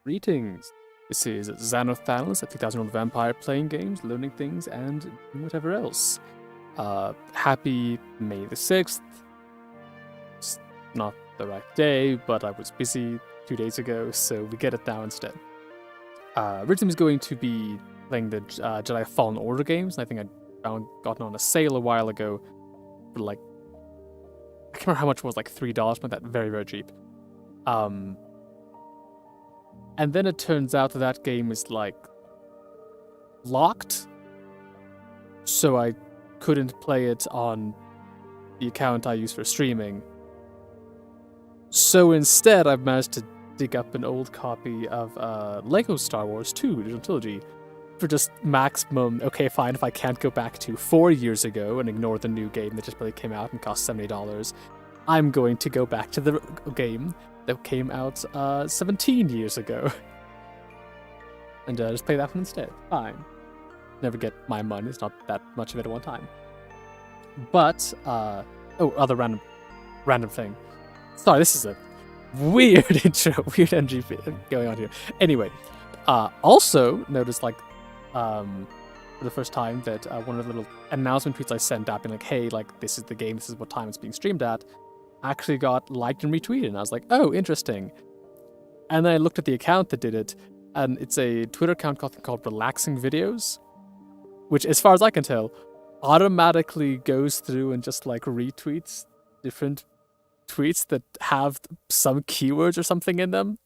Greetings. This is Zanno Thanalis, a 2000-year-old vampire playing games, learning things, and doing whatever else. Happy May the 6th. It's not the right day, but I was busy 2 days ago, so we get it now instead. Originally was going to be playing the Jedi Fallen Order games, and I think I'd gotten on a sale a while ago for like, I can't remember how much it was, like $3, but that very, very cheap. And then it turns out that game is like locked, so I couldn't play it on the account I use for streaming. So instead, I've managed to dig up an old copy of Lego Star Wars 2, Digital Trilogy, for just maximum, okay, fine, if I can't go back to 4 years ago and ignore the new game that just barely came out and cost $70, I'm going to go back to the game that came out 17 years ago. And just play that one instead. Fine. Never get my money, it's not that much of it at one time. But, other random thing. Sorry, this is a weird intro, weird energy going on here. Anyway, also noticed, like, for the first time that one of the little announcement tweets I sent out being like, hey, like, this is the game, this is what time it's being streamed at, actually got liked and retweeted, and I was like, oh, interesting. And then I looked at the account that did it, and it's a Twitter account called Relaxing Videos, which, as far as I can tell, automatically goes through and just, like, retweets different tweets that have some keywords or something in them.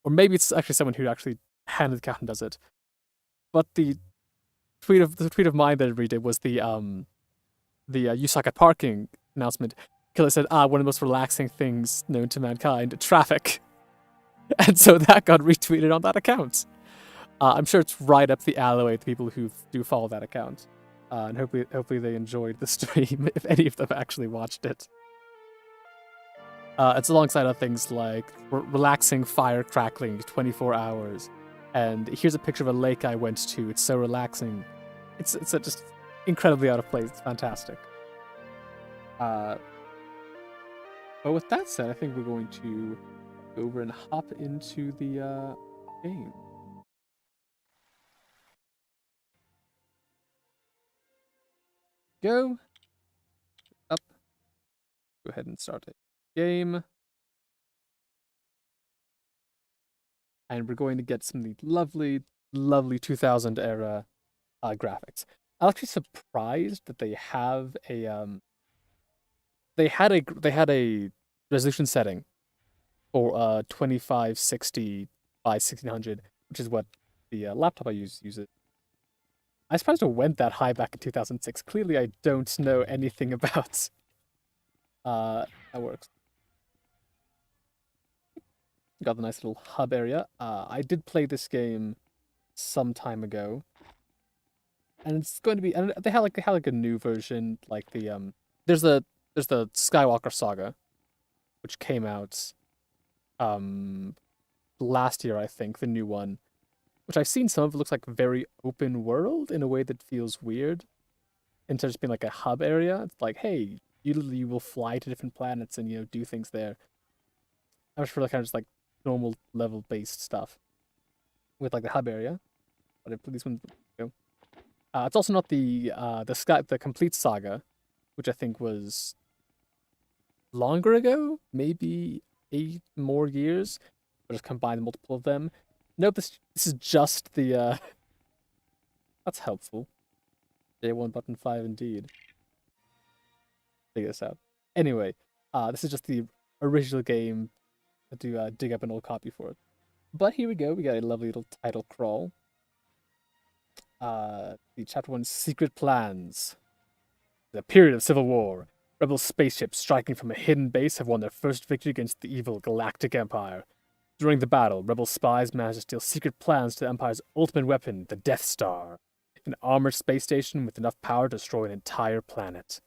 Or maybe it's actually someone who actually handled the account and does it. But the tweet of mine that I redid was the you suck at parking announcement. Killer said, one of the most relaxing things known to mankind, traffic. And so that got retweeted on that account. I'm sure it's right up the alleyway to people who do follow that account. And hopefully they enjoyed the stream, if any of them actually watched it. It's alongside other things like relaxing fire crackling 24 hours. And here's a picture of a lake I went to. It's so relaxing. It's just incredibly out of place. It's fantastic. But with that said, I think we're going to go over and hop into the game. Go up. Go ahead and start a game. And we're going to get some of the lovely, lovely 2000 era graphics. I'm actually surprised that they have a they had a resolution setting for 2560 by 1600, which is what the laptop I use uses. I'm surprised it went that high back in 2006. Clearly, I don't know anything about how it works. Got the nice little hub area. I did play this game some time ago, and it's going to be. And they had like a new version, like the There's the Skywalker Saga, which came out last year, I think, the new one, which I've seen some of it looks like very open world in a way that feels weird. Instead of just being like a hub area, it's like, hey, you will fly to different planets and do things there. I much prefer kind of just like normal level based stuff with like the hub area. But I put these ones. It's also not the complete saga, which I think was longer ago, maybe 8 more years, but just combine multiple of them. Nope, this is just the that's helpful. J1 button 5 indeed. Figure this out. Anyway, this is just the original game. I had to dig up an old copy for it. But here we go. We got a lovely little title crawl. The chapter 1, Secret Plans. The period of civil war. Rebel spaceships striking from a hidden base have won their first victory against the evil Galactic Empire. During the battle, rebel spies managed to steal secret plans to the Empire's ultimate weapon, the Death Star, an armored space station with enough power to destroy an entire planet.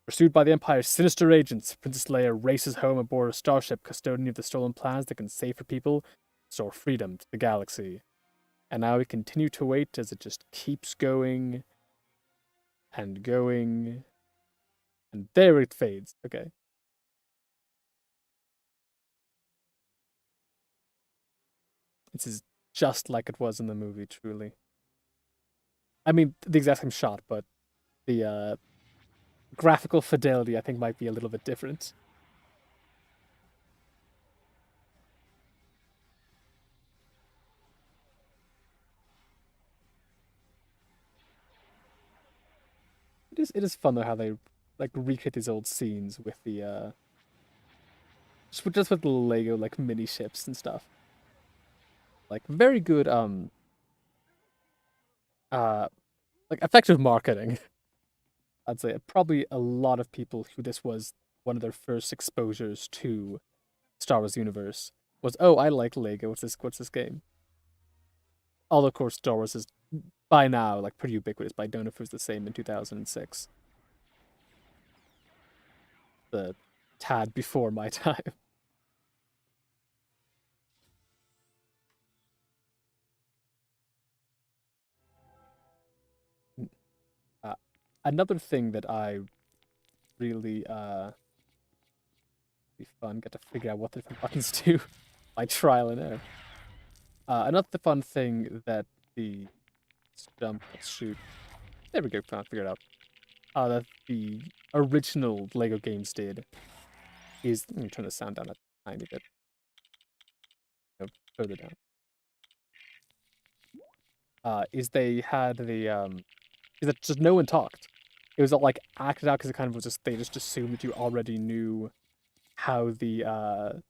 Pursued by the Empire's sinister agents, Princess Leia races home aboard a starship custodian of the stolen plans that can save her people, restore freedom to the galaxy. And now we continue to wait as it just keeps going and going. And there it fades. Okay. This is just like it was in the movie, truly. I mean, the exact same shot, but the graphical fidelity, I think, might be a little bit different. It is fun though how they like recreate these old scenes with the just with the Lego like mini ships and stuff. Like very good uh like effective marketing. I'd say probably a lot of people who this was one of their first exposures to Star Wars universe was, oh, I like Lego. What's this game? Although of course Star Wars is by now like pretty ubiquitous, but I don't know if it was the same in 2006. The tad before my time. Uh, Another thing that I really be fun, get to figure out what the different buttons do by trial and error. Another fun thing that the let's shoot. There we go, found figure it out. That the original Lego games did is, let me turn the sound down a tiny bit. No, further down. Is they had the is that just no one talked. It was all like acted out because it kind of was just they just assumed that you already knew how the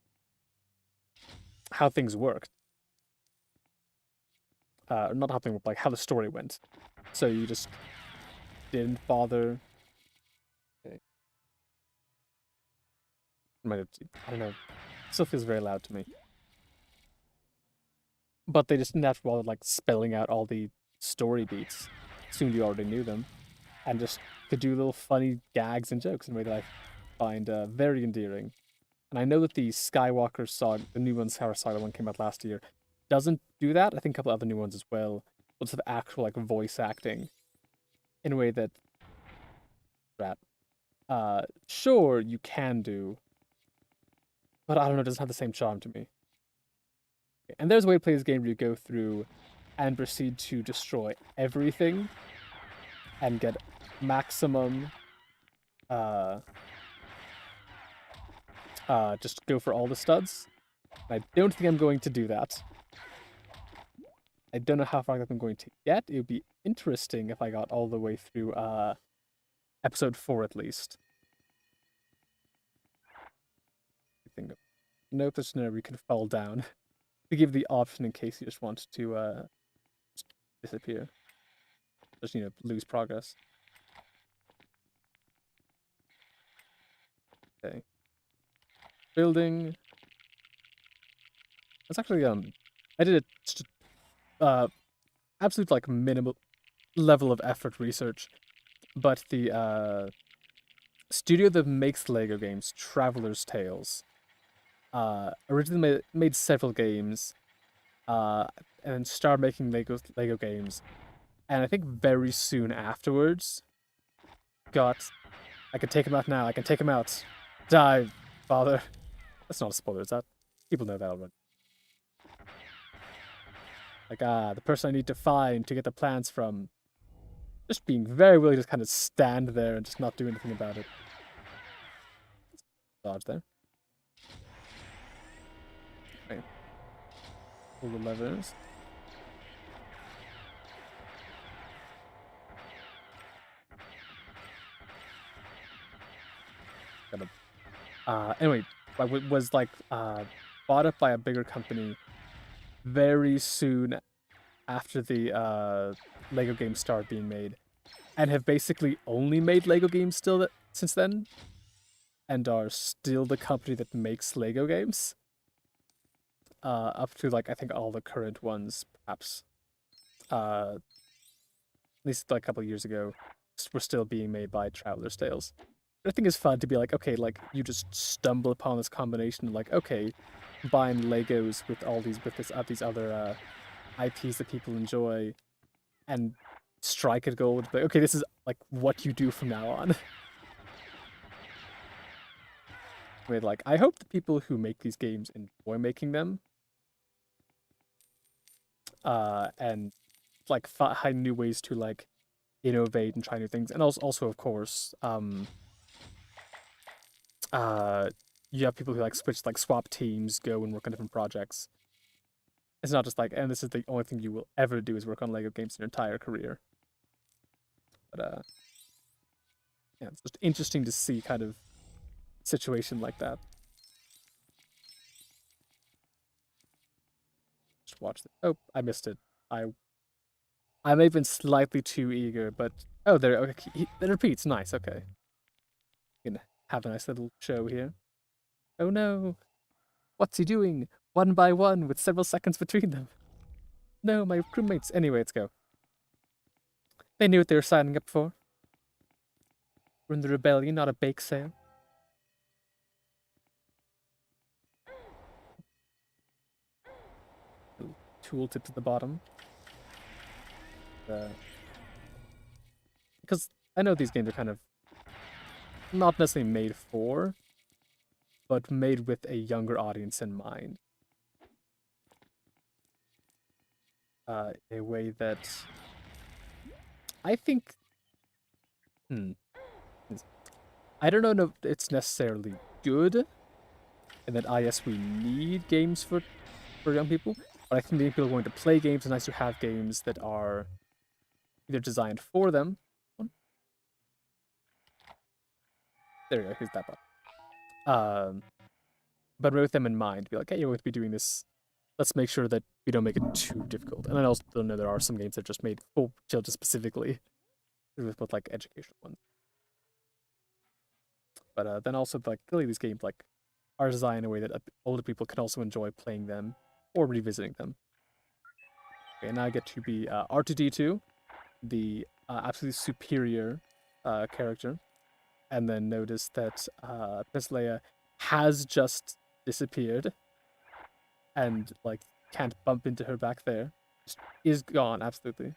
how things worked. Not how things worked, like how the story went. So you just didn't bother. Okay. I don't know. It still feels very loud to me. But they just didn't have to bother like spelling out all the story beats. Assumed you already knew them. And just could do little funny gags and jokes in a way that I find very endearing. And I know that the Skywalker saga, the new one, Skywalker Saga one came out last year, doesn't do that. I think a couple other new ones as well. Lots of actual like voice acting in a way that sure you can do, but I don't know, it doesn't have the same charm to me. And there's a way to play this game where you go through and proceed to destroy everything and get maximum just go for all the studs. I don't think I'm going to do that. I don't know how far I'm going to get. It would be interesting if I got all the way through episode 4 at least. Note there's no, you can fall down. To give the option in case you just want to just disappear. Just, lose progress. Okay. Building. That's actually I did a absolute like minimal level of effort research, but the studio that makes Lego games, Traveler's Tales, originally made several games, and then started making Lego games, and I think very soon afterwards got, I can take him out now, I can take him out, die, father. That's not a spoiler, is that? People know that already. Like, the person I need to find to get the plans from. Just being very willing to just kind of stand there and just not do anything about it. Dodge there. Okay. Pull the levers. Anyway, was like bought up by a bigger company very soon after the Lego games started being made, and have basically only made Lego games since then, and are still the company that makes Lego games. Up to like I think all the current ones, perhaps. At least like a couple of years ago, were still being made by Traveler's Tales. I think it's fun to be like, okay, like you just stumble upon this combination of like, okay, buying Legos with all these these other IPs that people enjoy, and strike a gold. Like, okay, this is like what you do from now on. I mean, like, I hope the people who make these games enjoy making them. and like find new ways to like innovate and try new things. And also of course, you have people who like swap teams, go and work on different projects. It's not just like, and this is the only thing you will ever do is work on Lego games in your entire career. But yeah, it's just interesting to see kind of situation like that. Just watch it. Oh, I missed it. I may have been slightly too eager, but oh, there. Okay, it repeats. Nice. Okay, you can have a nice little show here. Oh no, what's he doing? One by one, with several seconds between them. No, my crewmates. Anyway, let's go. They knew what they were signing up for. We're in the rebellion, not a bake sale. Tooltip to the bottom. Because I know these games are kind of not necessarily made for, but made with a younger audience in mind. A way that I think, I don't know if it's necessarily good, and that yes, we need games for young people, but I think the people are going to play games. It's nice to have games that are either designed for them. There we go. Here's that button. But with them in mind, be like, hey, you're going to be doing this. Let's make sure that we don't make it too difficult. And I also know there are some games that are just made for children specifically, with both like educational ones. But then also like clearly these games like are designed in a way that older people can also enjoy playing them or revisiting them. Okay, now I get to be R2D2, the absolutely superior character, and then notice that Princess Leia has just disappeared, and like can't bump into her back there. Just is gone, absolutely.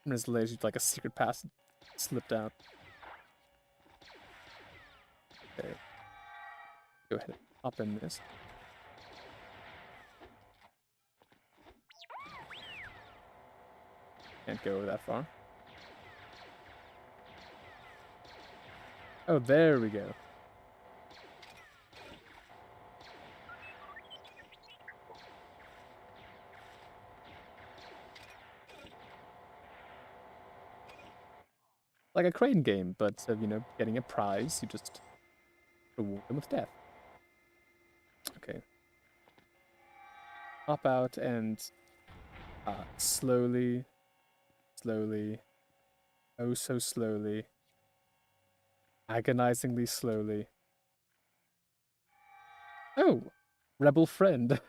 Princess Leia's like a secret pass slipped out. Okay. Go ahead and hop in this. Can't go that far. Oh, there we go. Like a crane game, but instead of, you know, getting a prize, you just reward them with death. Okay. Hop out and slowly, oh so slowly, agonizingly slowly. Oh, rebel friend.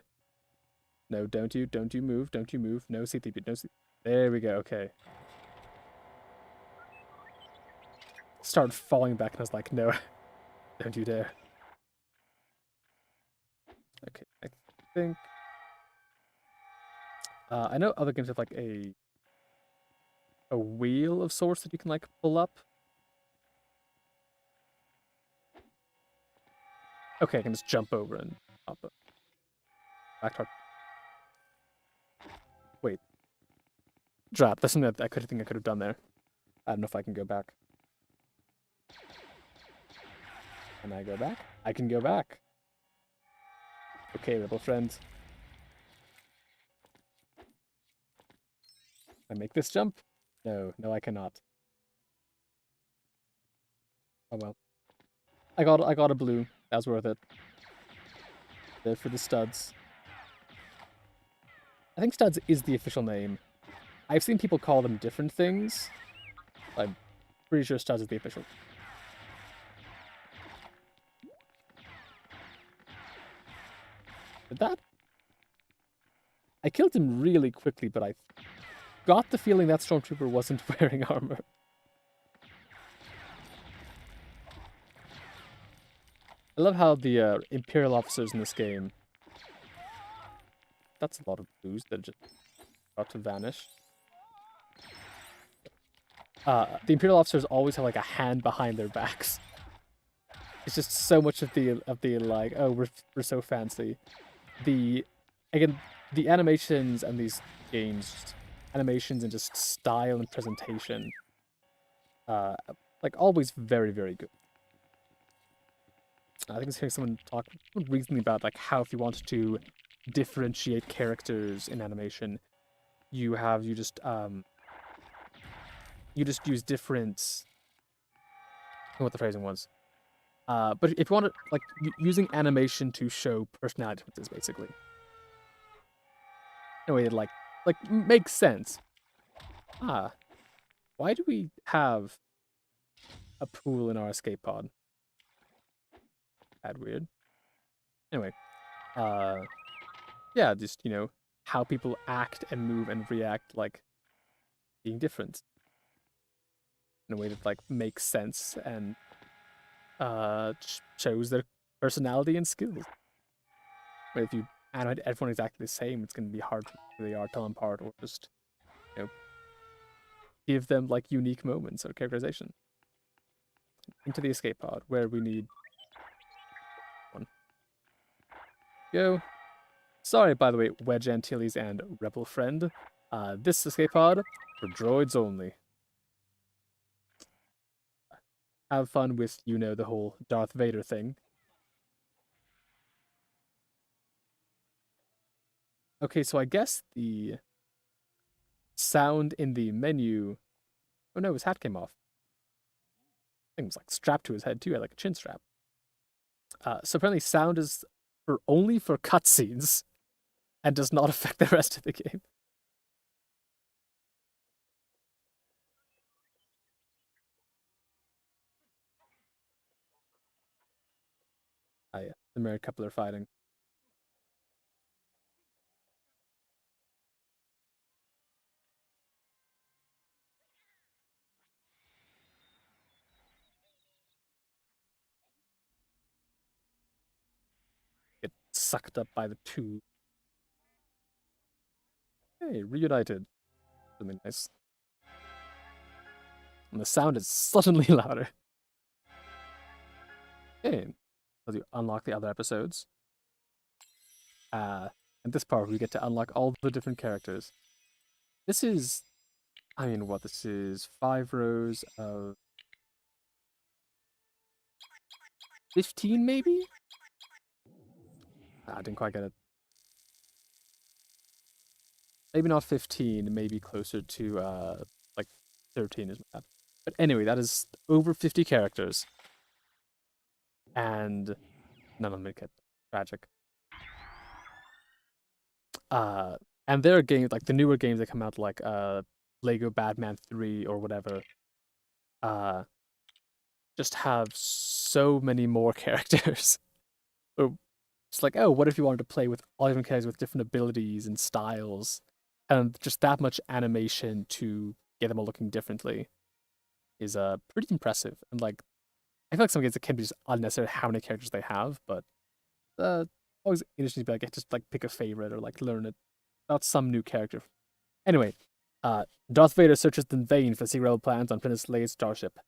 No, don't you move, don't you move. No CTP, no C. There we go, okay. Started falling back and I was like, no, don't you dare. Okay, I think... I know other games have like a wheel of sorts that you can like pull up. Okay, I can just jump over and hop up. Back to our... Wait. Drop. That's something that I think I could have done there. I don't know if I can go back. Can I go back? I can go back. Okay, rebel friend. Can I make this jump? No, I cannot. Oh well. I got a blue. That was worth it. There for the studs. I think studs is the official name. I've seen people call them different things. I'm pretty sure studs is the official. Did that? I killed him really quickly, but I got the feeling that Stormtrooper wasn't wearing armor. I love how the Imperial officers in this game... That's a lot of blues that are just about to vanish. The Imperial officers always have like a hand behind their backs. It's just so much of the like, oh, we're so fancy. The again, the animations and these games, animations and just style and presentation, uh, like always very good. I think I was hearing someone talk recently about like how if you want to differentiate characters in animation, you just use different. I don't know what the phrasing was. But if you want to like using animation to show personality differences, basically, in a way that like makes sense. Ah, why do we have a pool in our escape pod? That weird. Anyway, uh, yeah, just how people act and move and react, like being different in a way that like makes sense and shows their personality and skills. But if you animate everyone exactly the same, it's going to be hard to really are tell them apart or just you know give them like unique moments of characterization. Into the escape pod where we need one. Go. Sorry, by the way, Wedge Antilles and Rebel Friend. This escape pod for droids only. Have fun with, the whole Darth Vader thing. Okay, so I guess the sound in the menu. Oh no, his hat came off. I think it was like strapped to his head too, he had like a chin strap. So apparently, sound is only for cutscenes and does not affect the rest of the game. Yeah, the married couple are fighting. Get sucked up by the two. Hey, reunited. Something nice. And the sound is suddenly louder. Okay, as you unlock the other episodes. In this part, we get to unlock all the different characters. This is, I mean, what this is 5 rows of 15, maybe? I didn't quite get it. Maybe not 15, maybe closer to like 13 is my bad. But anyway, that is over 50 characters. And none of them make it tragic. Uh, and there are games like the newer games that come out, like Lego Batman 3 or whatever, uh, just have so many more characters. Or it's like, oh, what if you wanted to play with all different characters with different abilities and styles, and just that much animation to get them all looking differently is pretty impressive. And like, I feel like some games it can be just unnecessary how many characters they have, but always interesting to be like, just like pick a favorite or like learn it about some new character. Anyway, Darth Vader searches in vain for secret rebel plans on Princess Leia's starship.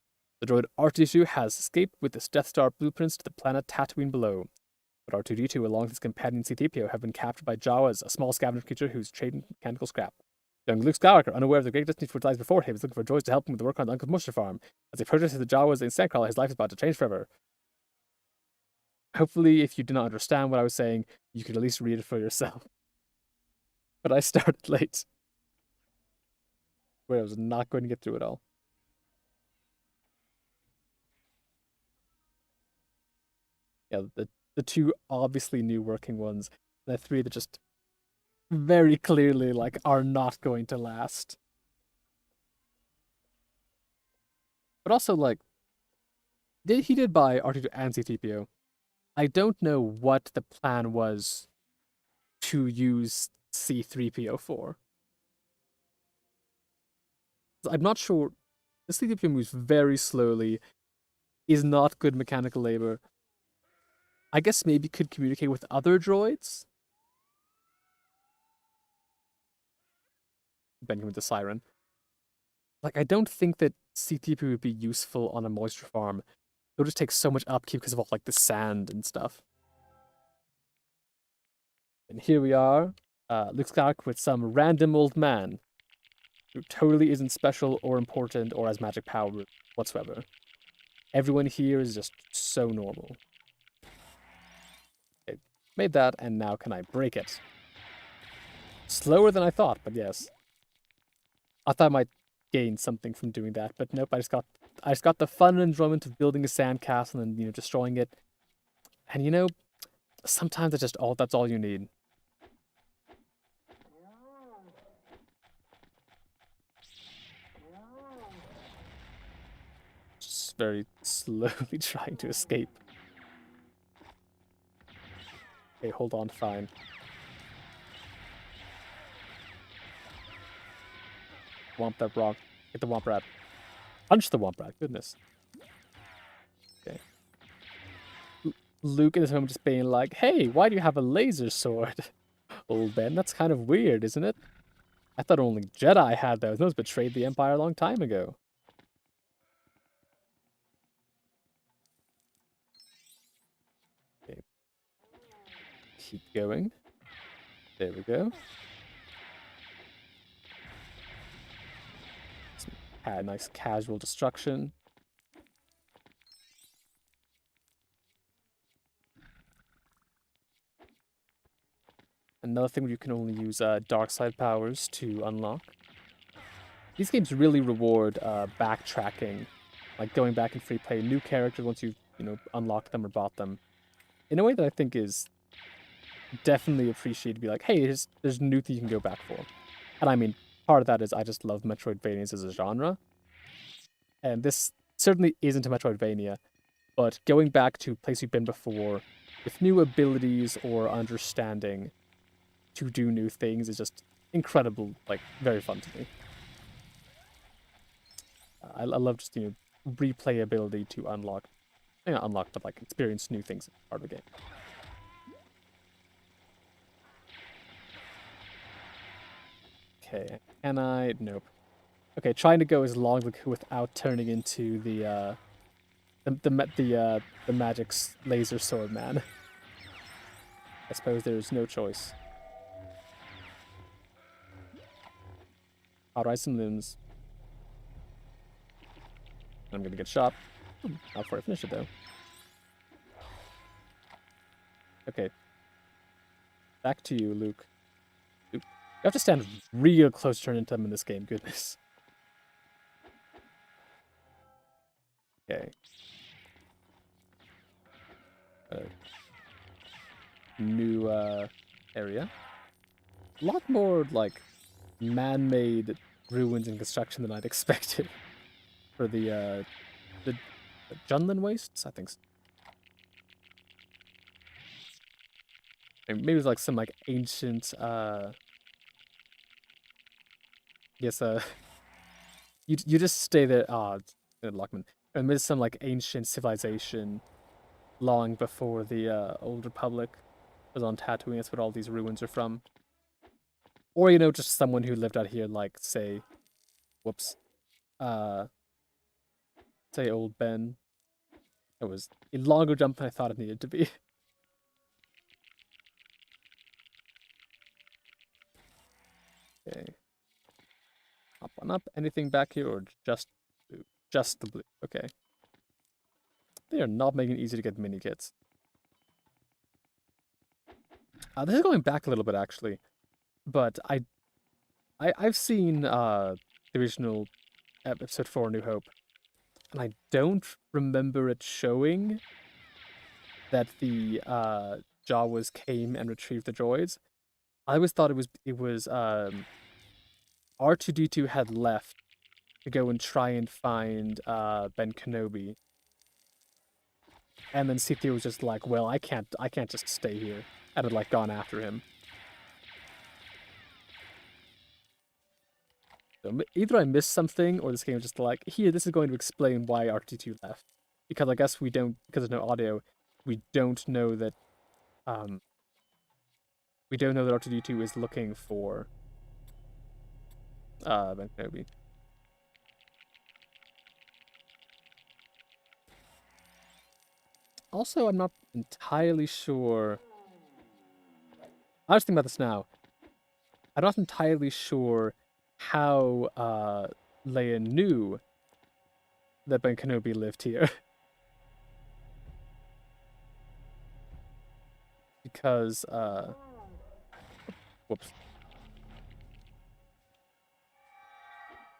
The droid R2D2 has escaped with the Death Star blueprints to the planet Tatooine below. But R2D2, along with his companion C-3PO, have been captured by Jawas, a small scavenger creature who's trading mechanical scrap. Young Luke Skywalker, unaware of the great destiny which lies before him, is looking for droids to help him with the work on the Uncle Muster farm. As he protested the Jawas in Sandcrawler, his life is about to change forever. Hopefully, if you did not understand what I was saying, you could at least read it for yourself. But I started late, where I was not going to get through it all. Yeah, the two obviously new working ones, and the three that just very clearly like are not going to last. But also like he did buy R2 and C-3PO. I don't know what the plan was to use C-3PO for. I'm not sure. The C-3PO moves very slowly, is not good mechanical labor. I guess maybe could communicate with other droids. Bending with the siren. Like, I don't think that C-3PO would be useful on a moisture farm it'll just take so much upkeep because of all like the sand and stuff. And here we are, looks like with some random old man who totally isn't special or important or has magic power whatsoever. Everyone here is just so normal. Okay, made that, and now can I break it? Slower than I thought, but yes. I thought I might gain something from doing that, but nope, I just got the fun and enjoyment of building a sandcastle and, you know, destroying it. And you know, sometimes that's all you need. Just very slowly trying to escape. Okay, hold on, fine. Womp that rock. Get the womp rat. Punch the womp rat, goodness. Okay. Luke in this moment just being like, hey, why do you have a laser sword? Old Ben, that's kind of weird, isn't it? I thought only Jedi had those. Those betrayed the Empire a long time ago. Okay. Keep going. There we go. Some nice casual destruction. Another thing where you can only use dark side powers to unlock. These games really reward backtracking, like going back and free play new characters once you've, you know, unlocked them or bought them, in a way that I think is definitely appreciated. To be like, hey, there's new things you can go back for, and I mean, part of that is I just love Metroidvanias as a genre, and this certainly isn't a Metroidvania, but going back to a place you've been before with new abilities or understanding to do new things is just incredible, like very fun to me. I love just, you know, replayability to unlock, not unlock, but like experience new things as part of the game. Okay, can I? Nope. Okay, trying to go as long without turning into the magic's laser sword man. I suppose there's no choice. I'll rise some limbs. I'm gonna get shot. Not before I finish it though. Okay. Back to you, Luke. Luke. You have to stand real close to turn into him in this game, goodness. Okay. New area. A lot more like man-made ruins and construction than I'd expected for the Junlin wastes, I think so. Maybe it was like some like ancient yes, you just stay there. Ah, Lockman. And there's some like ancient civilization long before the Old Republic was on Tatooine. That's what all these ruins are from. Or, you know, just someone who lived out here, like, say, whoops, uh, say Old Ben. It was a longer jump than I thought it needed to be. Okay. Hop on up. Anything back here, or just blue? Just the blue. Okay. They are not making it easy to get mini kits. This is going back a little bit, actually. But I've seen the original episode 4, New Hope, and I don't remember it showing that the Jawas came and retrieved the droids. I always thought it was R2D2 had left to go and try and find Ben Kenobi, and then C3 was just like, well, I can't just stay here, and had like gone after him. So either I missed something, or this game was just like, here, this is going to explain why R2D2 left, because I guess we don't, because there's no audio, we don't know that R2D2 is looking for Ben Kenobi. Also, I'm not entirely sure. I was thinking about this now. I'm not entirely sure how Leia knew that Ben Kenobi lived here. Because, whoops.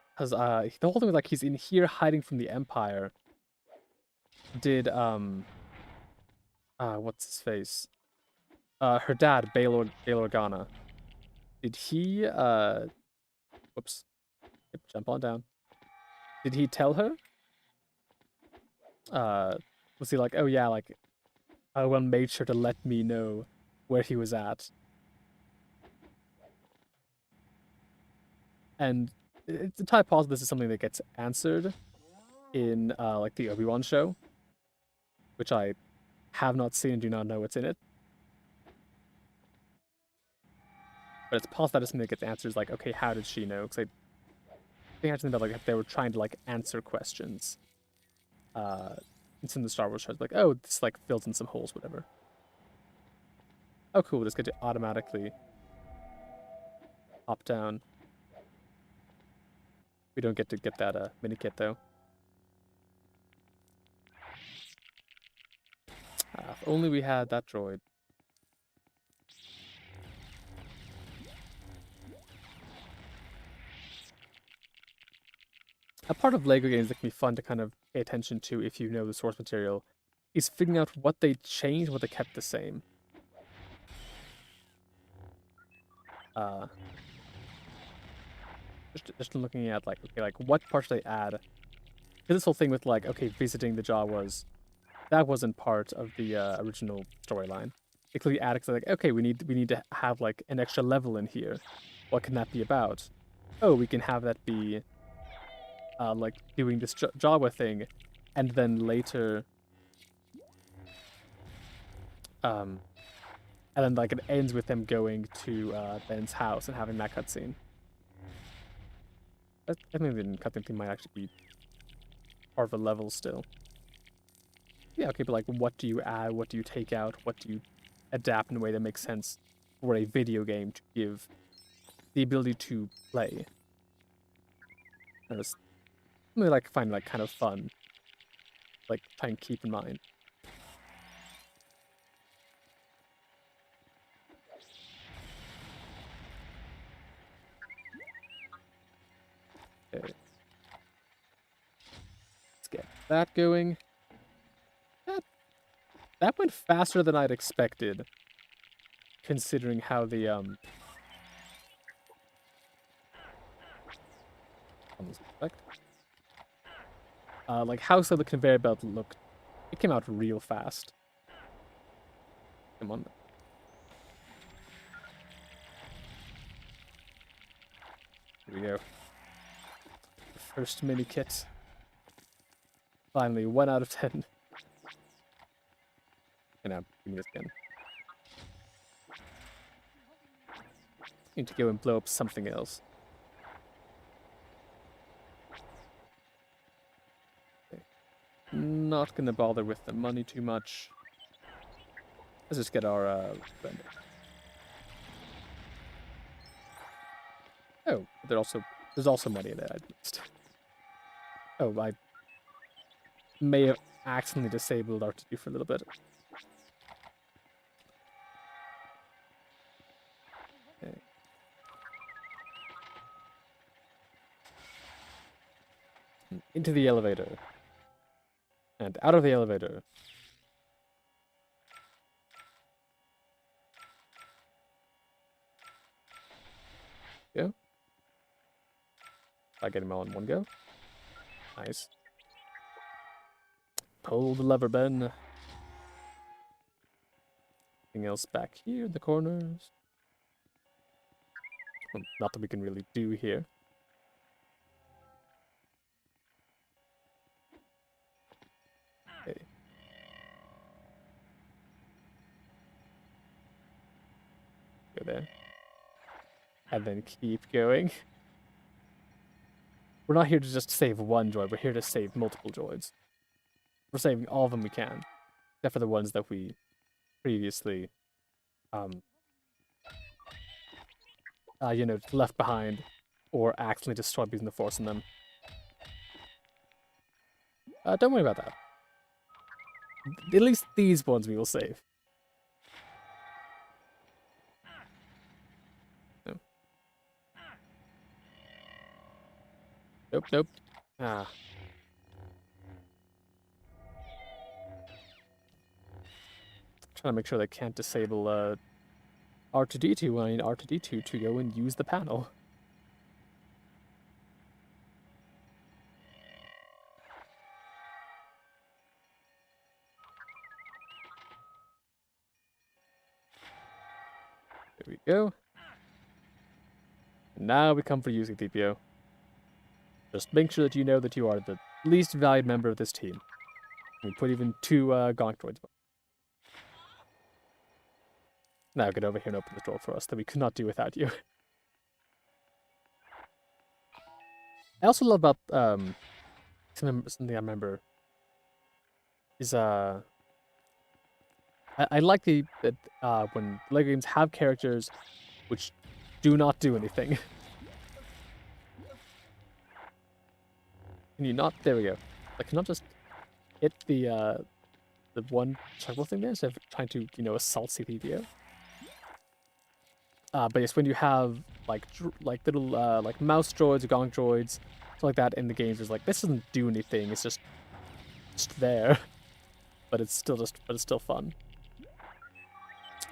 Because the whole thing was like he's in here hiding from the Empire. Did, what's his face? Her dad, Bail Organa. Did he, whoops. Yep, jump on down. Did he tell her? Was he like, oh yeah, like, Owen made sure to let me know where he was at. And it's entirely possible this is something that gets answered in, like, the Obi-Wan show, which I have not seen and do not know what's in it. But it's possible that is something that gets answered, like, okay, how did she know? Because I think I something about, like, if they were trying to, like, answer questions. It's in the Star Wars shows, like, oh, this, like, fills in some holes, whatever. Oh, cool, this get to automatically hop down. We don't get to get that mini kit, though. If only we had that droid. A part of LEGO games that can be fun to kind of pay attention to if you know the source material is figuring out what they changed, what they kept the same. Just looking at, like, okay, like, what parts do they add? Because this whole thing with, like, okay, visiting the Jawas, that wasn't part of the original storyline. They clearly added, cause like, okay, we need to have, like, an extra level in here. What can that be about? Oh, we can have that be, like, doing this Jawa thing, and then later, and then, like, it ends with them going to Ben's house and having that cutscene. I think the cutscene thing might actually be part of a level still. Yeah, okay, but, like, what do you add? What do you take out? What do you adapt in a way that makes sense for a video game to give the ability to play? I was really, like, find, like, kind of fun. Like, try and keep in mind. Okay. Let's get that going. That went faster than I'd expected, considering how the like, how so the conveyor belt looked. It came out real fast. Come on. Here we go. The first mini kit. Finally, 1 out of 10. And now, give me this again. Need to go and blow up something else. Okay. Not gonna bother with the money too much. Let's just get our friend. Oh, there's also money in it, I missed. Oh, I may have accidentally disabled R2 for a little bit. Okay. Into the elevator. And out of the elevator. Go. I get him all in one go. Nice. Pull the lever, Ben. Anything else back here in the corners? Well, not that we can really do here. Okay. Go there. And then keep going. We're not here to just save one droid, we're here to save multiple droids. We're saving all of them we can. except for the ones that we previously, left behind or accidentally destroyed using the force in them. Don't worry about that. At least these ones we will save. No. Nope, nope. Ah. Trying to make sure they can't disable R2D2 when I need R2D2 to go and use the panel. There we go. Now we come for using TPO. Just make sure that you know that you are the least valued member of this team. We put even 2 Gonk droids. Now get over here and open the door for us that we could not do without you. I also love about something I remember is I like that when LEGO games have characters which do not do anything. Can you not? There we go. I cannot just hit the one chuckle thing there instead of trying to assault C3PO. But yes, when you have like little like mouse droids or gonk droids, stuff like that in the games, it's like this doesn't do anything. It's just there, but it's still fun.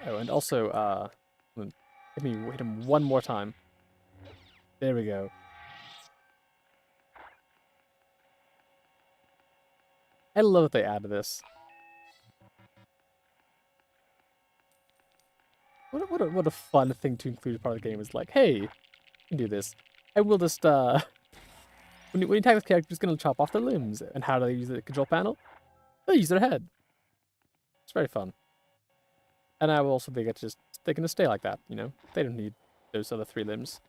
Oh, and also hit him one more time. There we go. I love that they added this. What a fun thing to include as part of the game is like, hey, you can do this. I will just when you attack this character, just gonna chop off their limbs. And how do they use the control panel? They use their head. It's very fun. And I will also they can just stay like that, you know? They don't need those other 3 limbs.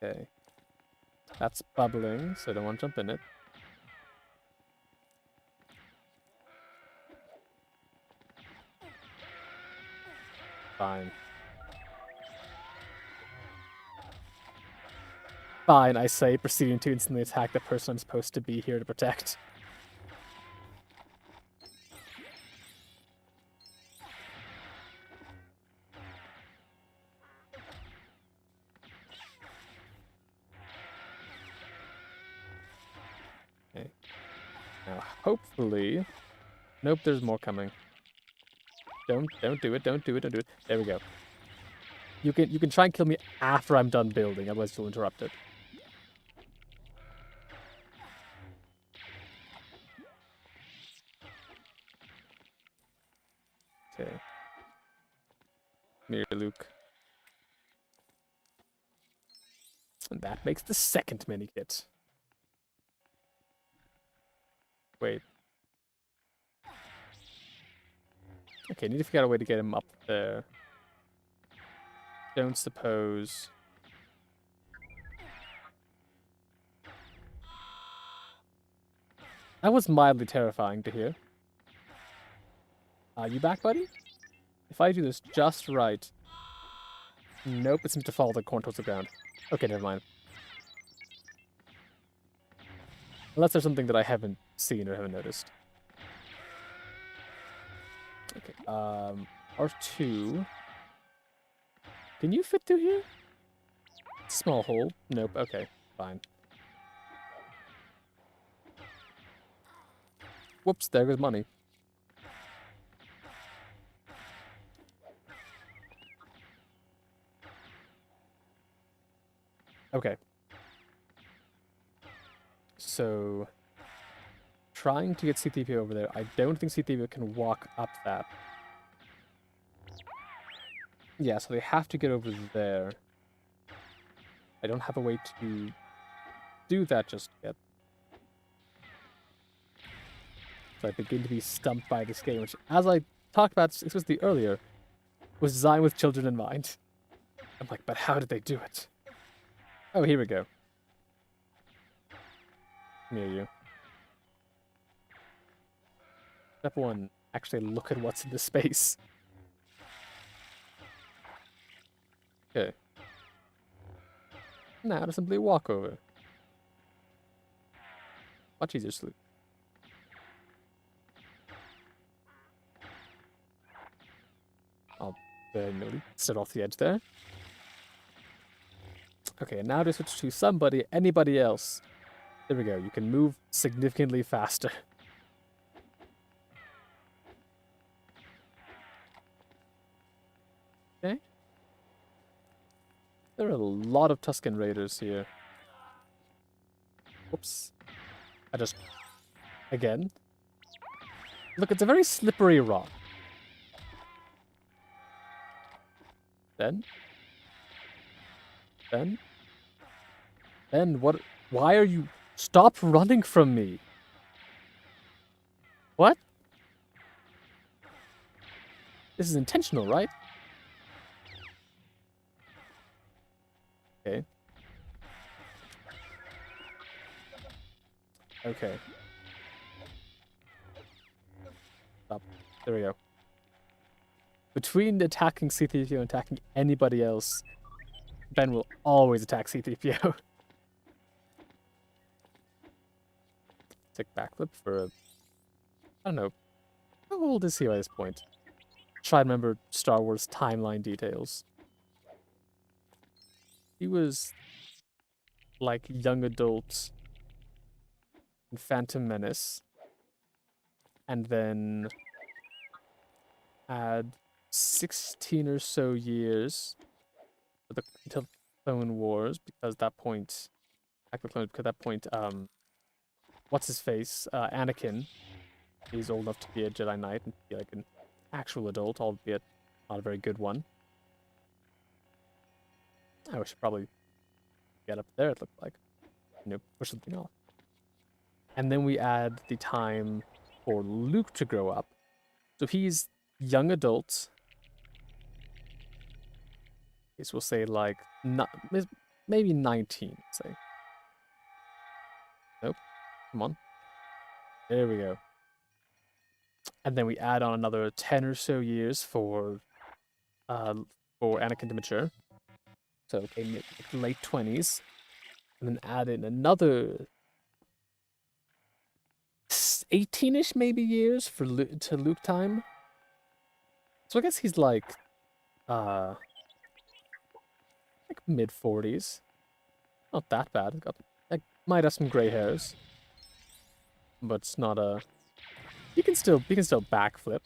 Okay. That's bubbling, so I don't want to jump in it. Fine. Fine, I say, proceeding to instantly attack the person I'm supposed to be here to protect. Okay. Now, hopefully... Nope, there's more coming. Don't do it, don't do it, don't do it. There we go. You can try and kill me after I'm done building, otherwise you'll interrupt it. Okay. Come here, Luke. And that makes the second mini kit. Wait. Okay, need to figure out a way to get him up there. Don't suppose... That was mildly terrifying to hear. Are you back, buddy? If I do this just right... Nope, it seems to follow the corn towards the ground. Okay, never mind. Unless there's something that I haven't seen or haven't noticed. Okay, R2... Can you fit through here? Small hole. Nope, okay, fine. Whoops, there goes money. Okay. So, trying to get C3PO over there. I don't think C3PO can walk up that. Yeah, so they have to get over there. I don't have a way to do that just yet. So I begin to be stumped by this game, which, as I talked about explicitly earlier, was designed with children in mind. I'm like, but how did they do it? Oh, here we go. Near you. Step 1, actually look at what's in the space. Okay. Now to simply walk over. Much easier to sleep. I'll very nearly sit off the edge there. Okay, now to switch to somebody, anybody else. There we go. You can move significantly faster. Okay. There are a lot of Tuscan Raiders here. Whoops. Again. Look, it's a very slippery rock. Then, what? Why are you... Stop running from me. What? This is intentional, right? Okay. Okay. Stop. There we go. Between attacking C3PO and attacking anybody else, Ben will always attack C3PO. Take backflip for a... I don't know. How old is he by this point? Try to remember Star Wars timeline details. He was like young adult in Phantom Menace. And then add 16 or so years until Clone Wars, because at that point, what's his face? Anakin is old enough to be a Jedi Knight and be like an actual adult, albeit not a very good one. We should probably get up there, it looked like. You know, push something off. And then we add the time for Luke to grow up. So he's young adult. Guess we'll say like maybe 19, say. Nope. Come on. There we go. And then we add on another 10 or so years for Anakin to mature. So okay, late 20s. And then add in another 18-ish maybe years for to Luke time. So I guess he's like mid 40s. Not that bad. Might have some gray hairs. But it's not a... You can still backflip.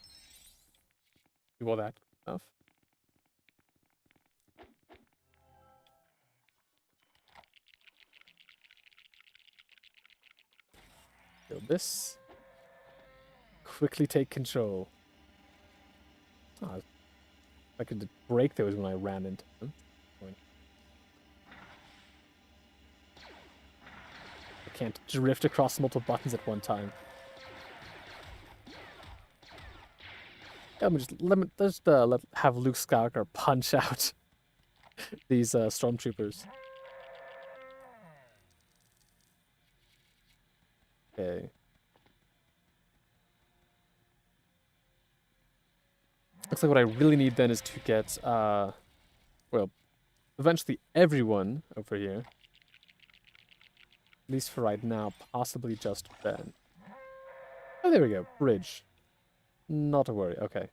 Do all that stuff. Build this. Quickly take control. Oh, I could break those when I ran into them. I can't drift across multiple buttons at one time. Let me just have Luke Skywalker punch out these stormtroopers. Okay. Looks like what I really need then is to get, well, eventually everyone over here. At least for right now, possibly just Ben. Oh, there we go. Bridge. Not to worry. Okay.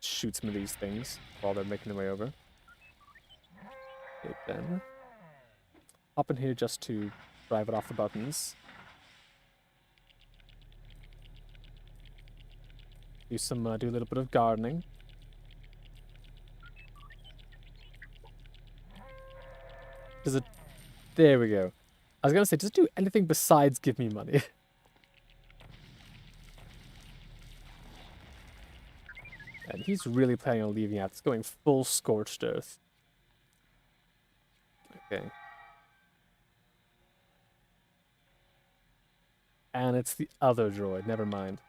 Shoot some of these things while they're making their way over. Okay, Ben. Hop in here just to drive it off the buttons. Do a little bit of gardening. Does it... There we go. I was gonna say, does it do anything besides give me money? And he's really planning on leaving out. It's going full scorched earth. Okay. And it's the other droid. Never mind.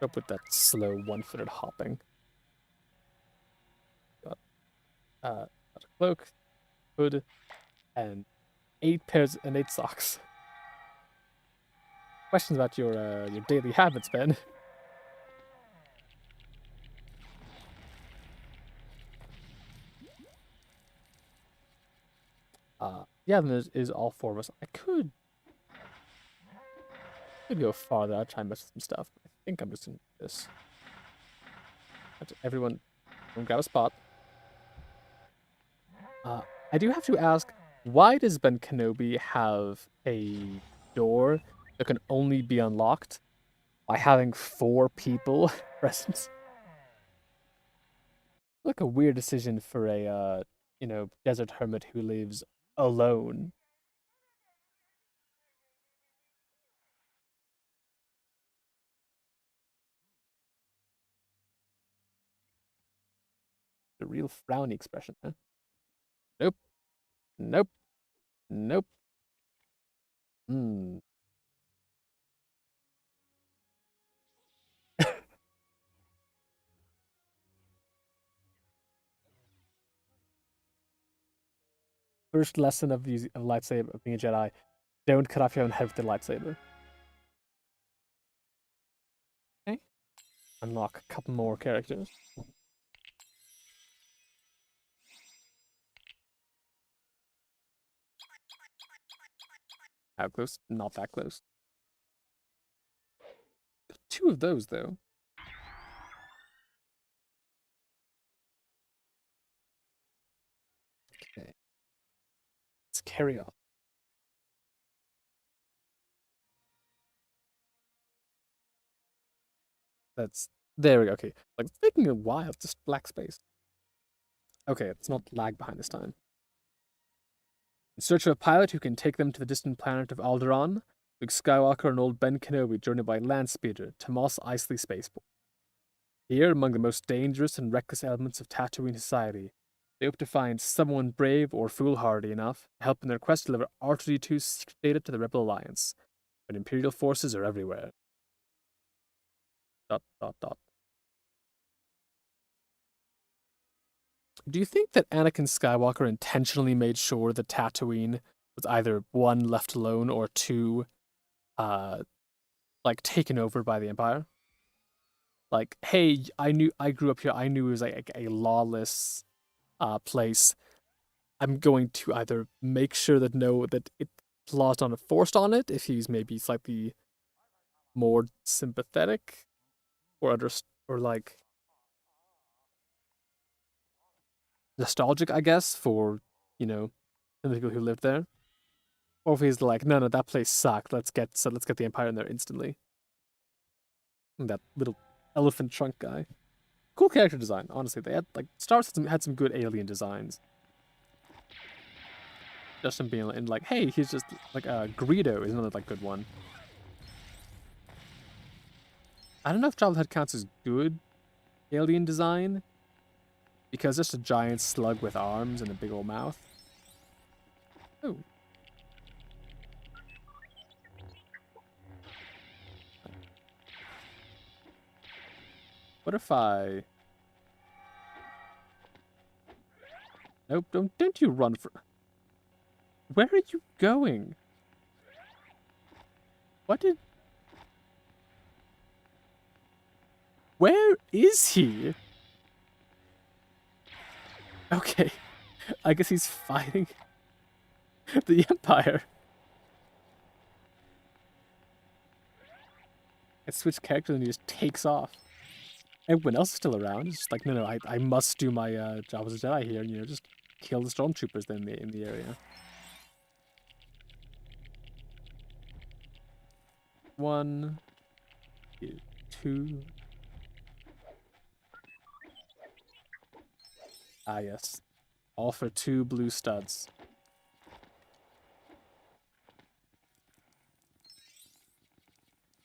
Up with that slow one-footed hopping. Got a cloak, hood, and 8 socks. questions about your daily habits, Ben. Yeah, then there's all four of us. I could go farther. I'll try and mess with some stuff. I think I'm just gonna do this. Everyone, grab a spot. I do have to ask, why does Ben Kenobi have a door that can only be unlocked by having 4 people present? Like a weird decision for a desert hermit who lives alone. The real frowny expression, huh? Nope. Nope. Nope. Hmm. First lesson of using of lightsaber of being a Jedi: don't cut off your own head with the lightsaber. Okay. Unlock a couple more characters. How close? Not that close. 2 of those though. Okay. Let's carry on. That's there we go. Okay. Like it's taking a while, just black space. Okay, it's not lag behind this time. In search of a pilot who can take them to the distant planet of Alderaan, Luke Skywalker and old Ben Kenobi journey by land speeder to Mos Eisley Spaceport. Here, among the most dangerous and reckless elements of Tatooine society, they hope to find someone brave or foolhardy enough to help in their quest to deliver R2-D2's secret data to the Rebel Alliance, when Imperial forces are everywhere. ... Do you think that Anakin Skywalker intentionally made sure that Tatooine was either 1, left alone, or 2, like taken over by the Empire? Like, hey, I grew up here. I knew it was like a lawless place. I'm going to either make sure that it laws not enforced on it if he's maybe slightly more sympathetic or or like nostalgic, I guess, for the people who lived there. Or if he's like, no, that place sucked. Let's get the Empire in there instantly. And that little elephant trunk guy. Cool character design, honestly. They had like Star Wars had some good alien designs. Just him being like, hey, he's just like Greedo is another like good one. I don't know if Jabba the Hutt counts as good alien design because just a giant slug with arms and a big old mouth. Oh. What if I... Nope, don't you run for... Where are you going? What did... Where is he? Okay. I guess he's fighting the Empire. I switch character and he just takes off. Everyone else is still around. It's just like, no, I must do my job as a Jedi here, and just kill the stormtroopers then in the area. 1, 2. Ah, yes. All for 2 blue studs.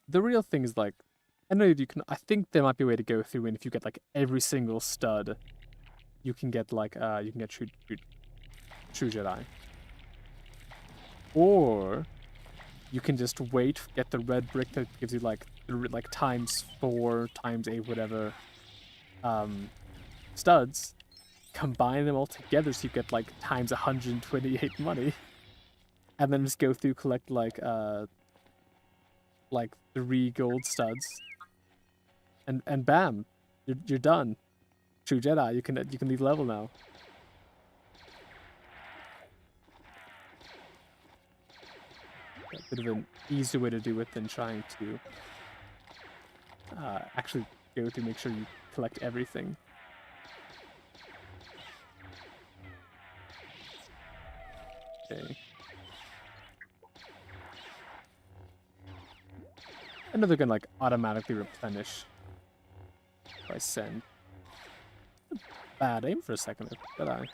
The real thing is like, I know you can. I think there might be a way to go through, and if you get like every single stud, you can get like true Jedi. Or you can just wait, get the red brick that gives you like ×4, ×8, whatever studs, combine them all together so you get like ×128 money, and then just go through collect like like 3 gold studs, and bam, you're done. True Jedi, you can leave level now. A bit of an easier way to do it than trying to actually go through, make sure you collect everything. Okay. And they're gonna like automatically replenish if I send. Bad aim for a second, did I?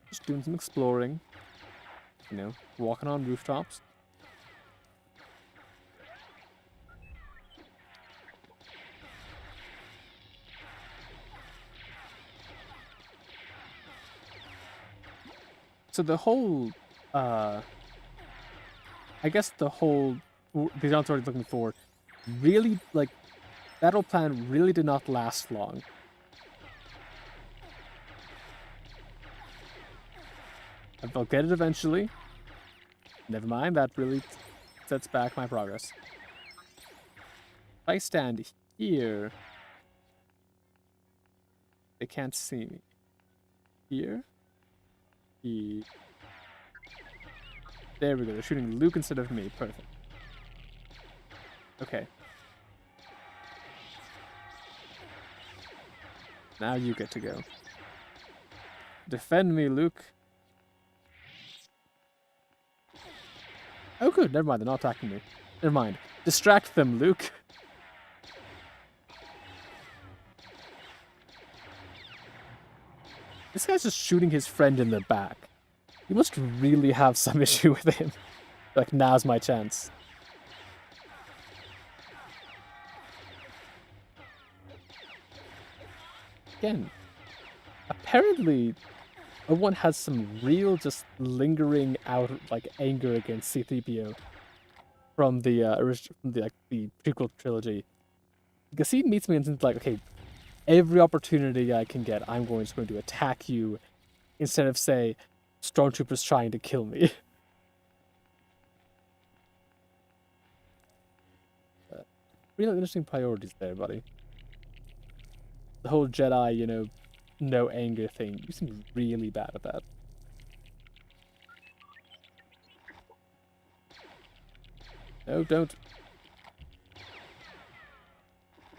Just doing some exploring. You know, walking on rooftops. So the whole, I guess the whole, the answer I was looking for, really, like, that whole plan really did not last long. I'll get it eventually. Never mind, that really sets back my progress. If I stand here, they can't see me. Here? Here. There we go, they're shooting Luke instead of me. Perfect. Okay. Now you get to go. Defend me, Luke. Oh good, never mind, they're not attacking me. Never mind. Distract them, Luke. This guy's just shooting his friend in the back. You must really have some issue with him. Like, now's my chance. Again, apparently, one has some real, just lingering out, like, anger against C-3PO from the the prequel trilogy. Because he meets me and it's like, okay, every opportunity I can get, I'm just going to attack you, instead of say, stormtroopers trying to kill me. Really interesting priorities there, buddy. The whole Jedi, you know, no anger thing. You seem really bad at that. No, don't.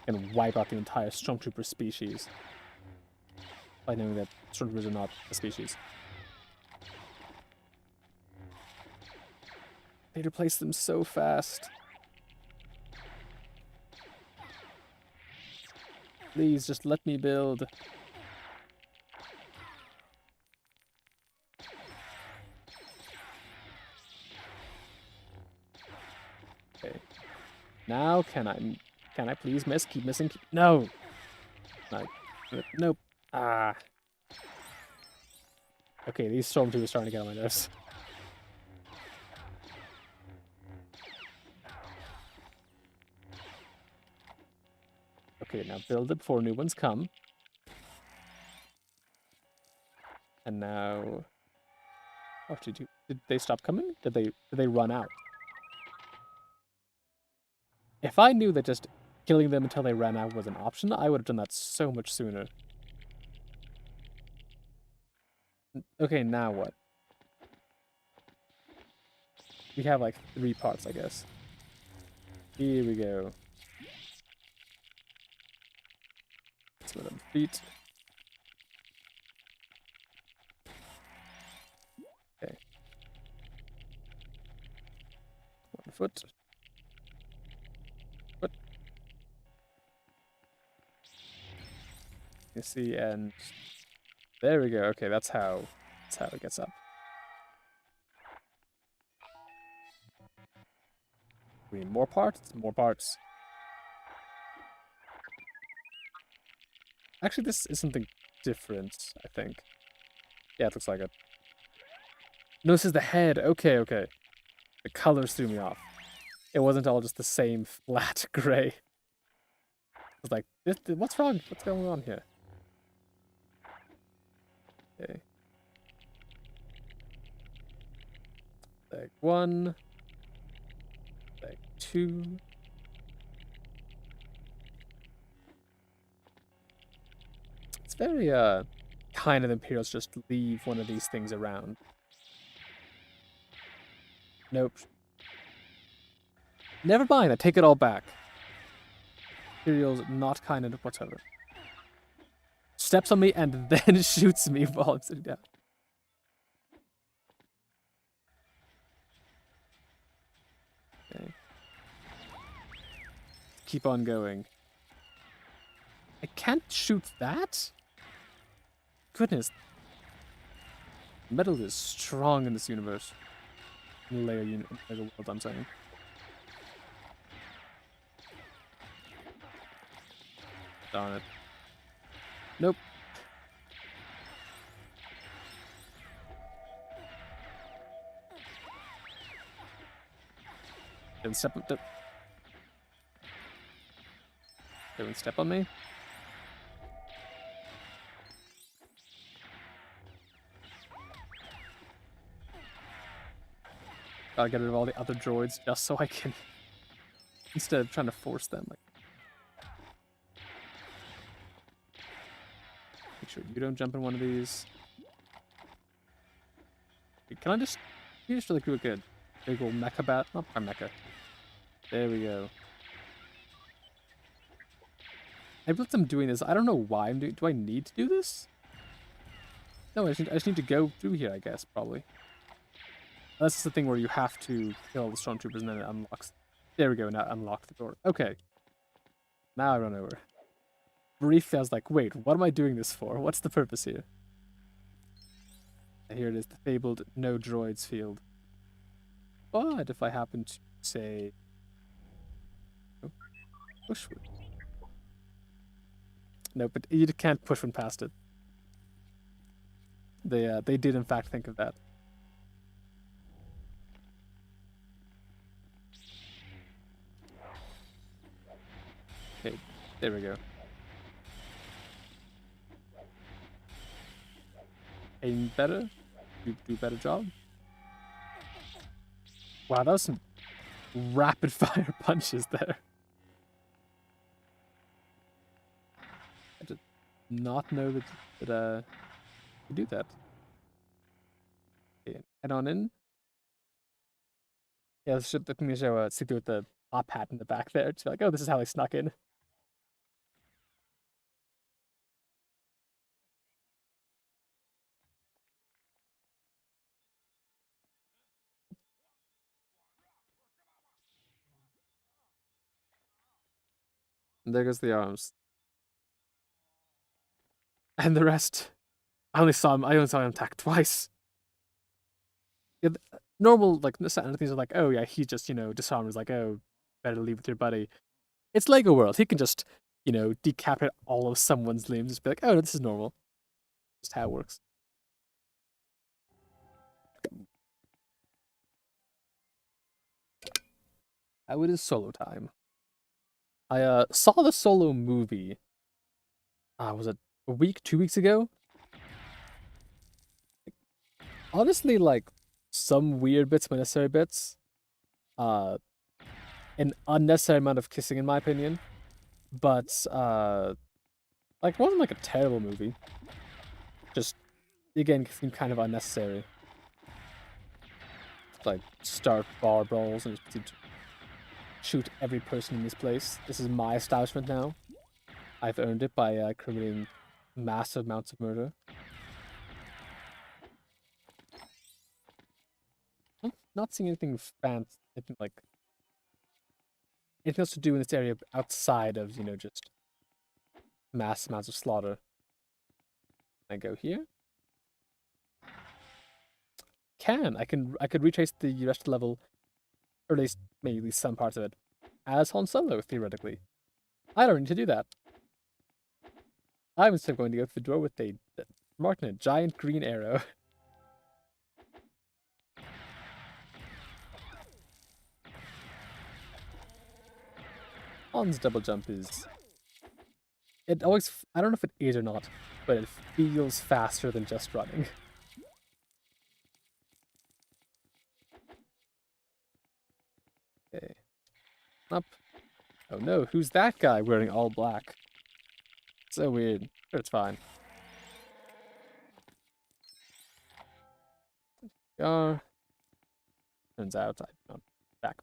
I'm gonna wipe out the entire stormtrooper species by knowing that stormtroopers are not a species. They replace them so fast. Please, just let me build. Okay. Now, can I please miss? Keep missing. No! Nope. Ah. Okay, these stormtroopers are starting to get on my nerves. Okay, now build it before new ones come. And now... Oh, did they stop coming? Did they run out? If I knew that just killing them until they ran out was an option, I would have done that so much sooner. Okay, now what? We have like 3 parts, I guess. Here we go. Let's let them feet. Okay. 1 foot. Foot. You see, and there we go. Okay, that's how it gets up. We need more parts. More parts. Actually, this is something different, I think. Yeah, it looks like it. No, this is the head. Okay, okay. The colors threw me off. It wasn't all just the same flat gray. I was like, what's wrong? What's going on here? Okay. Leg 1. 2. It's very kind of Imperials just leave one of these things around. Nope. Never mind, I take it all back. Imperials not kind enough whatsoever. Steps on me and then shoots me while I'm sitting down. Okay. Keep on going. I can't shoot that? Goodness. Metal is strong in this universe. In the Lego world, I'm saying. Darn it. Nope. Don't step up. Don't step on me. Gotta get rid of all the other droids just so I can, instead of trying to force them. Like, make sure you don't jump in one of these. Can I just? You just really good. Big old mecha bat. Not my mecha. There we go. I believe I'm doing this. I don't know why I'm doing. Do I need to do this? No, I just need to go through here. I guess probably. That's the thing where you have to kill the stormtroopers and then it unlocks. There we go. Now unlock the door. Okay. Now I run over. Briefly, I was like, wait, what am I doing this for? What's the purpose here? And here it is, the fabled no droids field. But if I happen to say, oh, push one. No, but you can't push one past it. They did in fact think of that. Okay, there we go. Aim better? Do a better job? Wow, that was some rapid fire punches there. I did not know that you do that. Okay, head on in. Yeah, this should let me show stick with the top hat in the back there. It's like, oh, this is how they snuck in. And there goes the arms. And the rest. I only saw him attack twice. Yeah, normal, like, things are like, oh yeah, he just, disarms, like, oh, better leave with your buddy. It's Lego World. He can just, decapitate all of someone's limbs. Just be like, oh, this is normal. Just how it works. Oh, it is Solo time. I saw the Solo movie. Was it a week, 2 weeks ago? Honestly, like, some weird bits, unnecessary bits. An unnecessary amount of kissing, in my opinion. But, like, it wasn't like a terrible movie. Just, again, seemed kind of unnecessary. Like, start bar brawls and just shoot every person in this place. This is my establishment now. I've earned it by committing massive amounts of murder. Not seeing anything fancy, like anything else to do in this area outside of, just mass amounts of slaughter. Can I go here? I could retrace the rest of the level, or at least maybe some parts of it, as Han Solo, theoretically. I don't need to do that. I'm still going to go through the door with a marked in a giant green arrow. Han's double jump is... It always... I don't know if it is or not, but it feels faster than just running. Okay. Up. Oh no, who's that guy wearing all black? So weird. But it's fine. Turns out I'm not back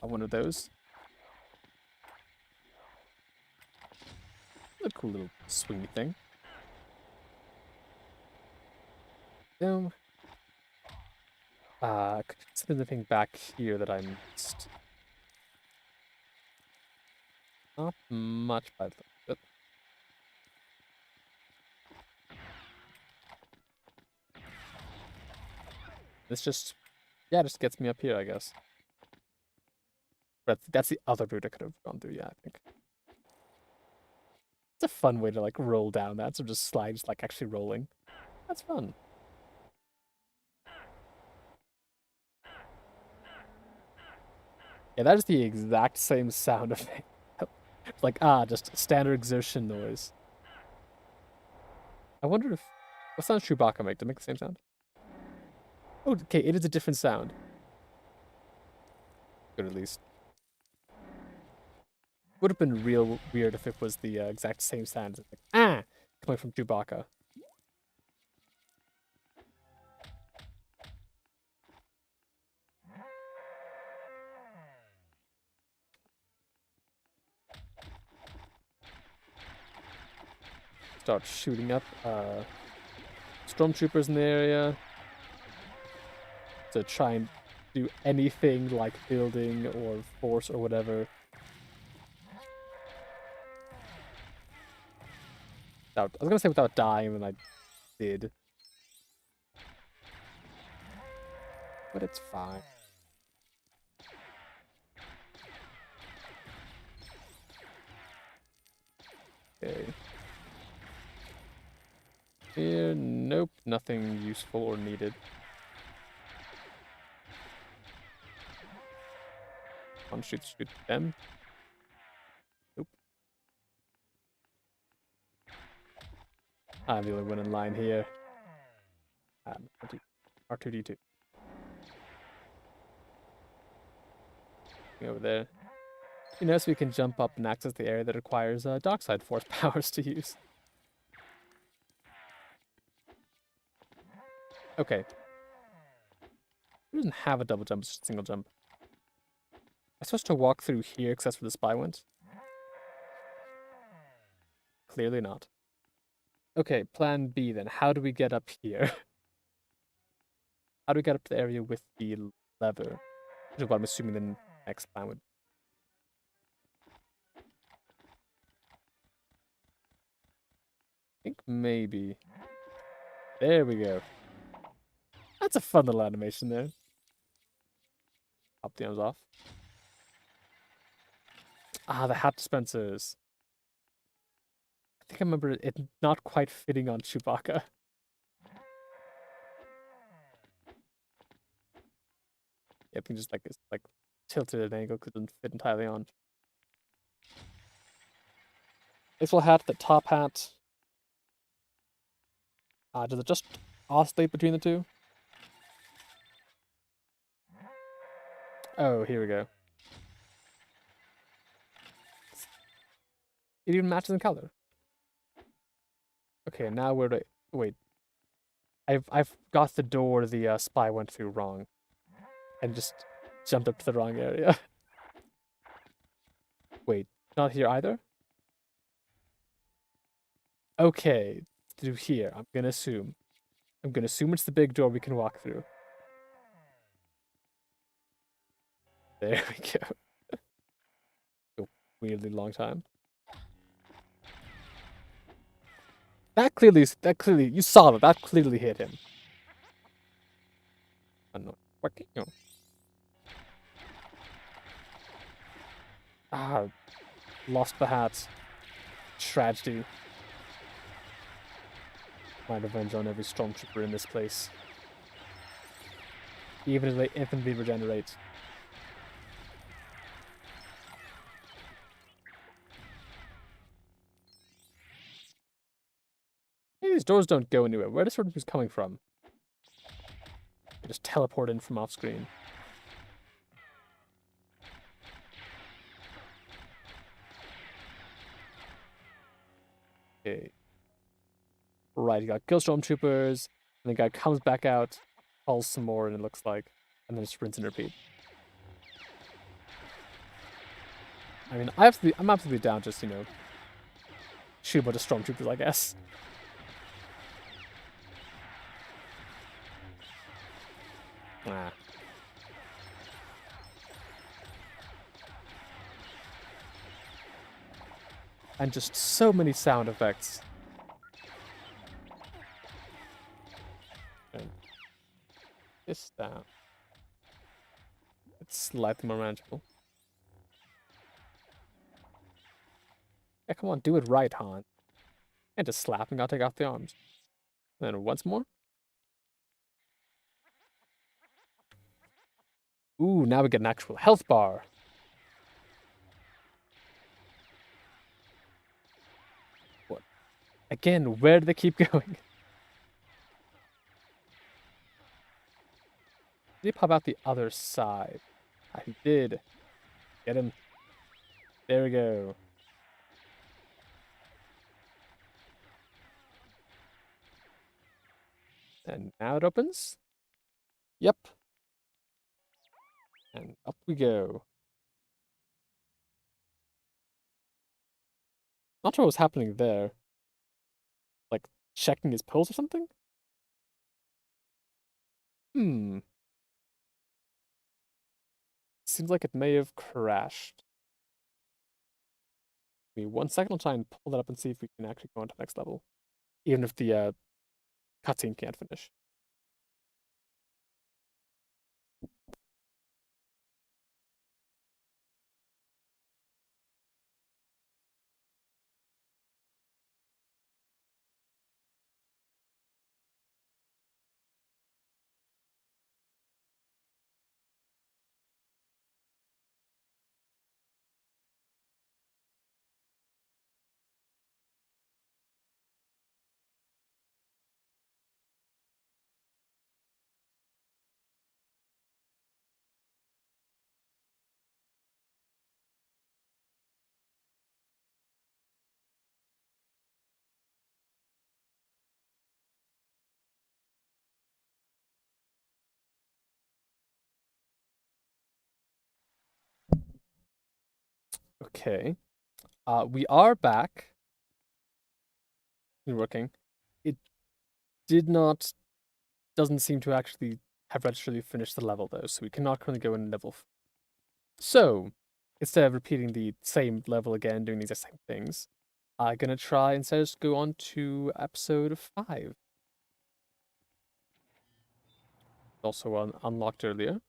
on one of those. A cool little swingy thing. Boom. Could you see anything back here that I missed? Not much by the look of it. This just, yeah, just gets me up here, I guess. But that's the other route I could have gone through, yeah, I think. It's a fun way to, like, roll down that, so just slide, just, like, actually rolling. That's fun. Yeah, that is the exact same sound effect. Like, just standard exertion noise. I wonder if... What sound does Chewbacca make? Does it make the same sound? Oh, okay, it is a different sound. Good, at least. Would have been real weird if it was the exact same sound. Like, coming from Chewbacca. Start shooting up stormtroopers in the area to try and do anything like building or force or whatever. I was gonna say without dying, and I did. But it's fine. Okay. Here, nope, nothing useful or needed. One shoot them. Nope. I'm the only one in line here. R2D2. Over there. You know, so we can jump up and access the area that requires dark side force powers to use. Okay. It doesn't have a double jump, it's just a single jump. I'm supposed to walk through here because that's where the spy went? Clearly not. Okay, plan B then. How do we get up here? How do we get up to the area with the lever? Which is what I'm assuming the next plan would. I think maybe. There we go. That's a fun little animation there. Pop the arms off. The hat dispensers. I think I remember it not quite fitting on Chewbacca. Yeah, I think just like it's like tilted at an angle because it doesn't fit entirely on. Baseball hat, the top hat. Does it just oscillate between the two? Oh, here we go. It even matches in color. Okay, now where do I... Wait. I've got the door the spy went through wrong. And just jumped up to the wrong area. Wait, not here either? Okay, through here, I'm gonna assume. I'm gonna assume it's the big door we can walk through. There we go. A weirdly long time. That clearly, you saw that clearly hit him. Oh no. Lost the hat. Tragedy. My revenge on every stormtrooper in this place. Even if they infinitely regenerate. Hey, these doors don't go anywhere. Where does stormtroopers coming from? They just teleport in from off screen. Okay. Right, you got kill stormtroopers, and the guy comes back out, calls some more, and it looks like, and then just rinse and repeat. I mean, I'm absolutely down just, shoot a bunch of stormtroopers, I guess. Nah. And just so many sound effects. And this down. It's slightly more manageable. Yeah, come on, do it right, Han. And just slap and gotta take off the arms. And then once more. Ooh, now we get an actual health bar. What? Again, where do they keep going? Did he pop out the other side? Ah, he did. Get him. There we go. And now it opens. Yep. And up we go. Not sure what's happening there. Like, checking his pulse or something? Hmm. Seems like it may have crashed. Give me 1 second, I'll try and pull that up and see if we can actually go on to the next level. Even if the cutscene can't finish. Okay. We are back. We're working. It did not, doesn't seem to actually have registerly finished the level though, so we cannot currently go in level. So, instead of repeating the same level again, doing the exact same things, I'm gonna try instead just go on to episode 5. Also unlocked earlier.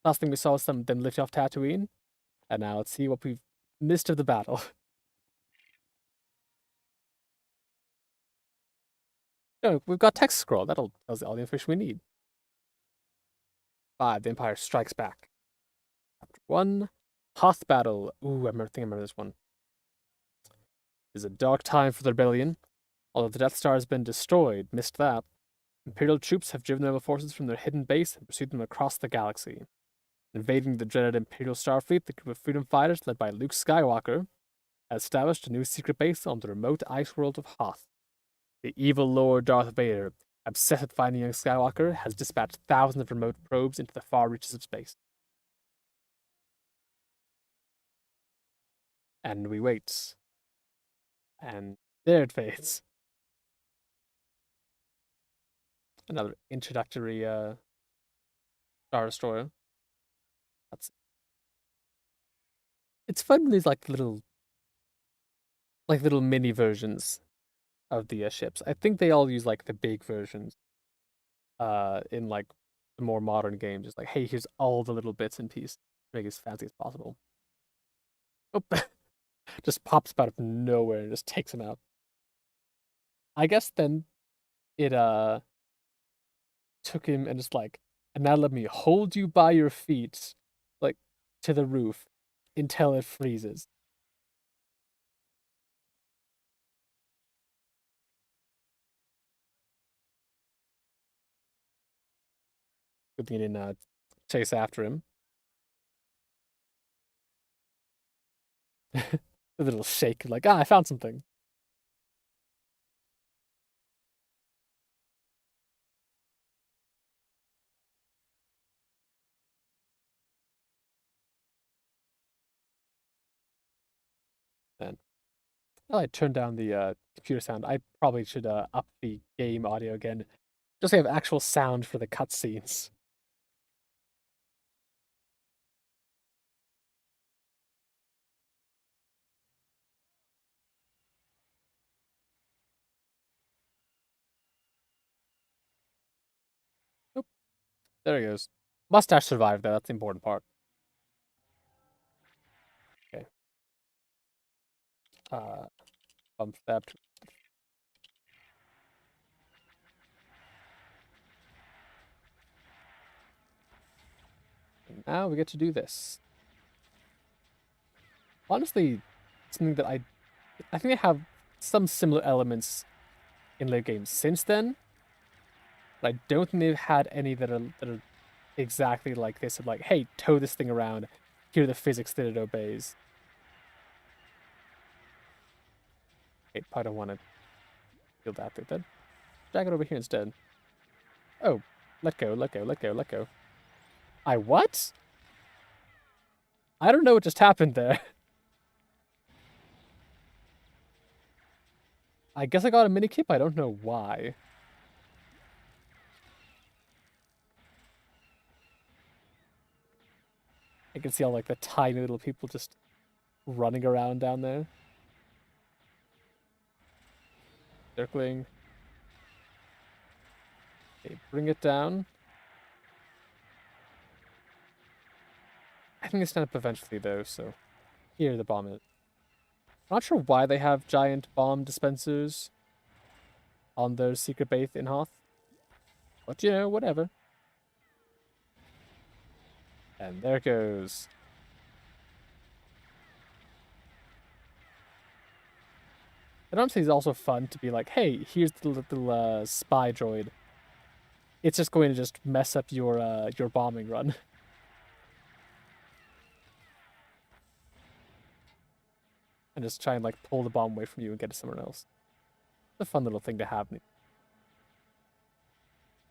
Last thing we saw was them lift off Tatooine, and now let's see what we've missed of the battle. Oh, we've got text scroll. That'll tell us all the information we need. 5. The Empire Strikes Back. Chapter 1. Hoth Battle. Ooh, I remember this one. It is a dark time for the rebellion. Although the Death Star has been destroyed, missed that. Imperial troops have driven the rebel forces from their hidden base and pursued them across the galaxy. Invading the dreaded Imperial Starfleet, the group of freedom fighters led by Luke Skywalker has established a new secret base on the remote ice world of Hoth. The evil Lord Darth Vader, obsessed with finding young Skywalker, has dispatched thousands of remote probes into the far reaches of space. And we wait. And there it fades. Another introductory Star Destroyer. That's it's fun with these little mini versions of the ships. I think they all use like the big versions in like the more modern games. Just like, hey, here's all the little bits and pieces to make it as fancy as possible. Oh, just pops out of nowhere and just takes him out. I guess then it took him and just like, and now let me hold you by your feet, like to the roof until it freezes. Good thing he didn't chase after him. A little shake, like, I found something. Man, well, I turned down the computer sound. I probably should up the game audio again, just so I have actual sound for the cutscenes. Nope, there he goes. Mustache survived though. That's the important part. Okay. Bump that. And now we get to do this. Honestly, something that I think they have some similar elements in late games since then. But I don't think they've had any that are exactly like this of like, hey, tow this thing around. Here are the physics that it obeys. Okay, I don't want to feel that thing then. Drag it over here instead. Oh, let go, let go, let go, let go. I what? I don't know what just happened there. I guess I got a mini kip. I don't know why. I can see all like the tiny little people just running around down there. Circling. Okay, bring it down. I think it's stand up eventually though, so here the bomb is. I'm not sure why they have giant bomb dispensers on their secret base in Hoth. But you know, whatever. And there it goes. And honestly, it's also fun to be like, hey, here's the little spy droid. It's just going to just mess up your bombing run. And just try and like pull the bomb away from you and get it somewhere else. It's a fun little thing to have.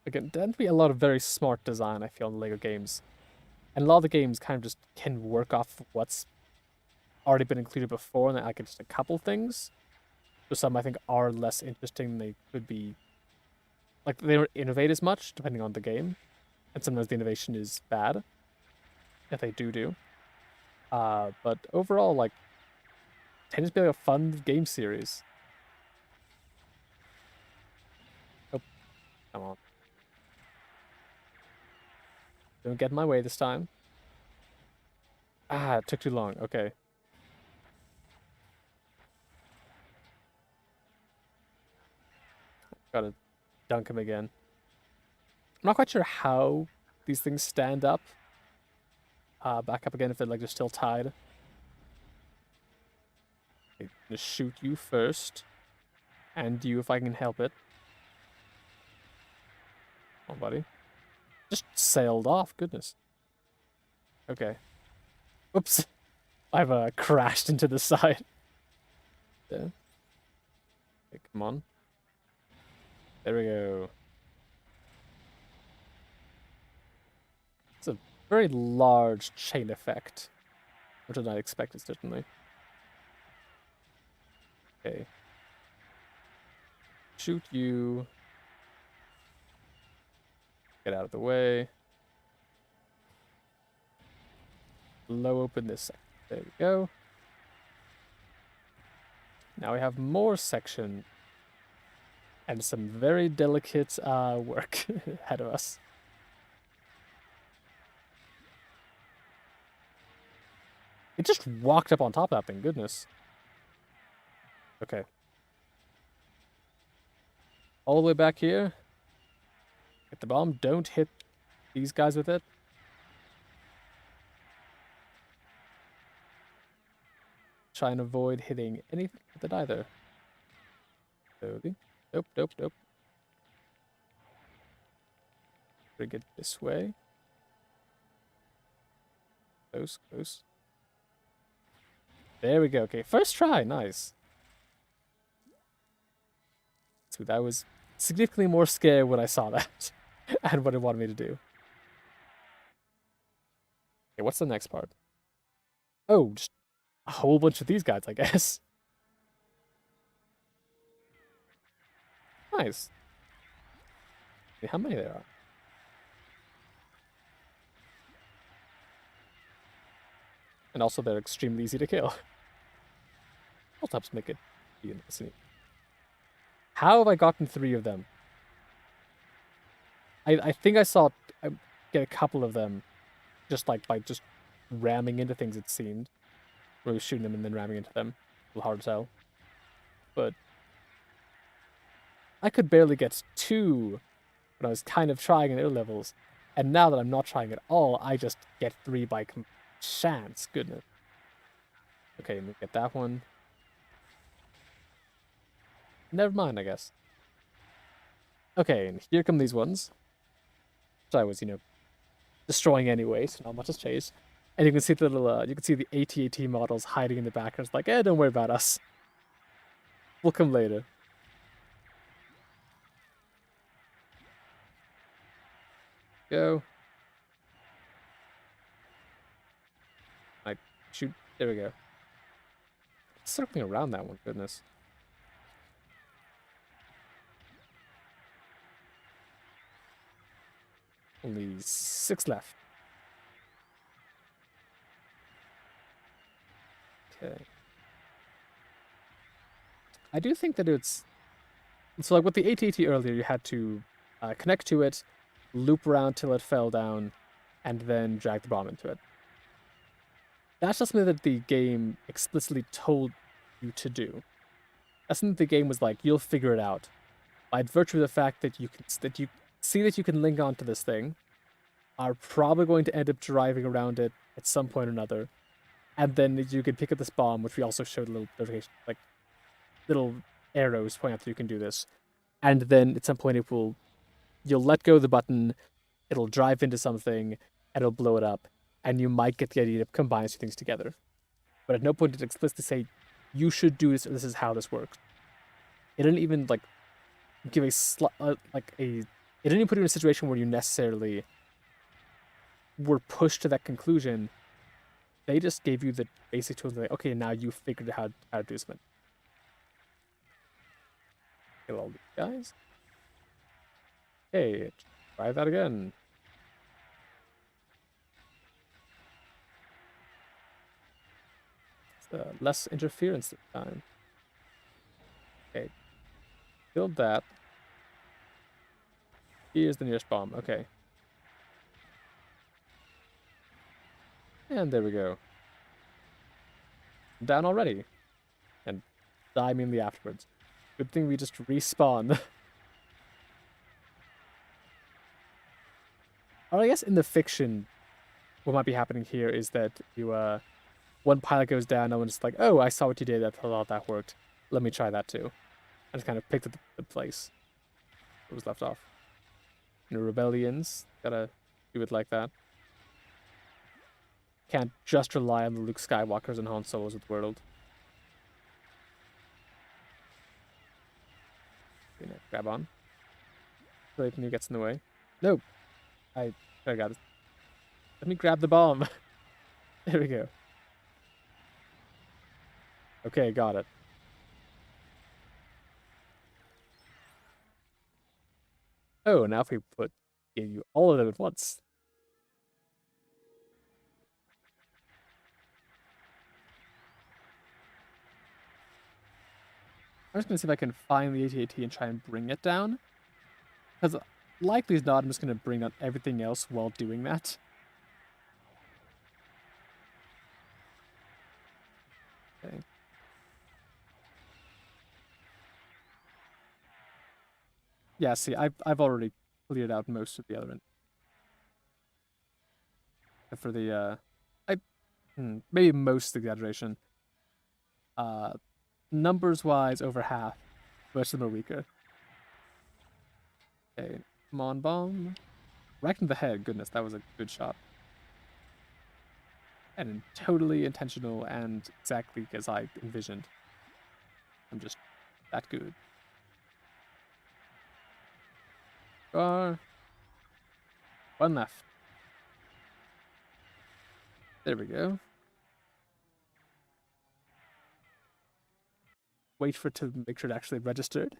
Again, there tends to be a lot of very smart design, I feel, in the LEGO games. And a lot of the games kind of just can work off what's already been included before, and like just a couple things. So some I think are less interesting than they could be. Like they don't innovate as much, depending on the game. And sometimes the innovation is bad. If they do. But overall, like, tends to be like a fun game series. Oh, come on. Don't get in my way this time. Ah, it took too long. Okay. Gotta dunk him again. I'm not quite sure how these things stand up. Back up again if they're like just still tied. Okay, gonna shoot you first. And you if I can help it. Come on, buddy. Just sailed off, goodness. Okay. Oops. I've crashed into the side. There. Okay, come on. There we go. It's a very large chain effect, which I did not expect, certainly. Okay. Shoot you. Get out of the way. Blow open this section. There we go. Now we have more section. And some very delicate work ahead of us. It just walked up on top of that thing, goodness. Okay. All the way back here. Get the bomb. Don't hit these guys with it. Try and avoid hitting anything with it either. Slowly. Nope. Bring it this way. Close. There we go. Okay, first try. Nice. So I was significantly more scared when I saw that and what it wanted me to do. Okay, what's the next part? Oh, just a whole bunch of these guys, I guess. nice. See how many there are. And also, they're extremely easy to kill. All types make it be in the scene. How have I gotten 3 of them? I think I saw get a couple of them just like by just ramming into things, it seemed. Or shooting them and then ramming into them. A little hard to tell. But I could barely get 2 when I was kind of trying in early levels. And now that I'm not trying at all, I just get 3 by chance. Goodness. Okay, let me get that one. Never mind, I guess. Okay, and here come these ones. So I was, destroying anyway, so not much has changed. And you can see the little, you can see the AT-AT models hiding in the background. It's like, don't worry about us. We'll come later. Go. I shoot. There we go. Circling around that one, goodness. Only 6 left. Okay. I do think that it's... So like with the AT-AT earlier, you had to connect to it, loop around till it fell down, and then drag the bomb into it. That's just something that the game explicitly told you to do. That's something the game was like, you'll figure it out. By virtue of the fact that you see that you can link onto this thing, are probably going to end up driving around it at some point or another. And then you can pick up this bomb, which we also showed a little notification, like little arrows pointing out that you can do this. And then at some point you'll let go of the button, it'll drive into something, and it'll blow it up. And you might get the idea of combining 2 things together. But at no point did it explicitly say, you should do this, or this is how this works. It didn't even, like, give it didn't even put you in a situation where you necessarily were pushed to that conclusion. They just gave you the basic tools, like, okay, now you figured out how to do something. Kill all these guys. Hey, try that again. Less interference this time. Okay. Build that. Here's the nearest bomb. Okay. And there we go. Down already. And die immediately afterwards. Good thing we just respawn. Or I guess in the fiction, what might be happening here is that you, one pilot goes down, no one's like, oh, I saw what you did, I thought that worked. Let me try that too. I just kind of picked up the place it was left off. Rebellions, gotta do it like that. Can't just rely on the Luke Skywalkers and Han Solos of the world. Grab on. Violating gets in the way. No! I got it. Let me grab the bomb. There we go. Okay, got it. Oh, now if we give you all of them at once. I'm just going to see if I can find the AT-AT and try and bring it down. Because likely as not, I'm just going to bring down everything else while doing that. Okay. Yeah, see, I've already cleared out most of the other end. For the, maybe most exaggeration. Numbers-wise, over half. Most of them are weaker. Okay, come on, bomb. Right in the head. Goodness, that was a good shot. And totally intentional and exactly as I envisioned. I'm just that good. One left. There we go. Wait for it to make sure it actually registered.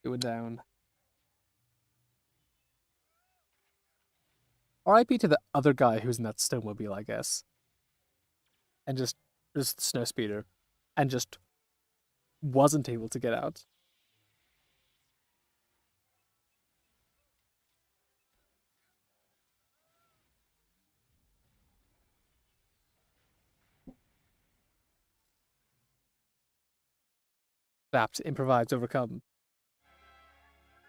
Going down. RIP to the other guy who's in that snowmobile, I guess. And just snow speeder. And just wasn't able to get out. Adapt, improvise, overcome.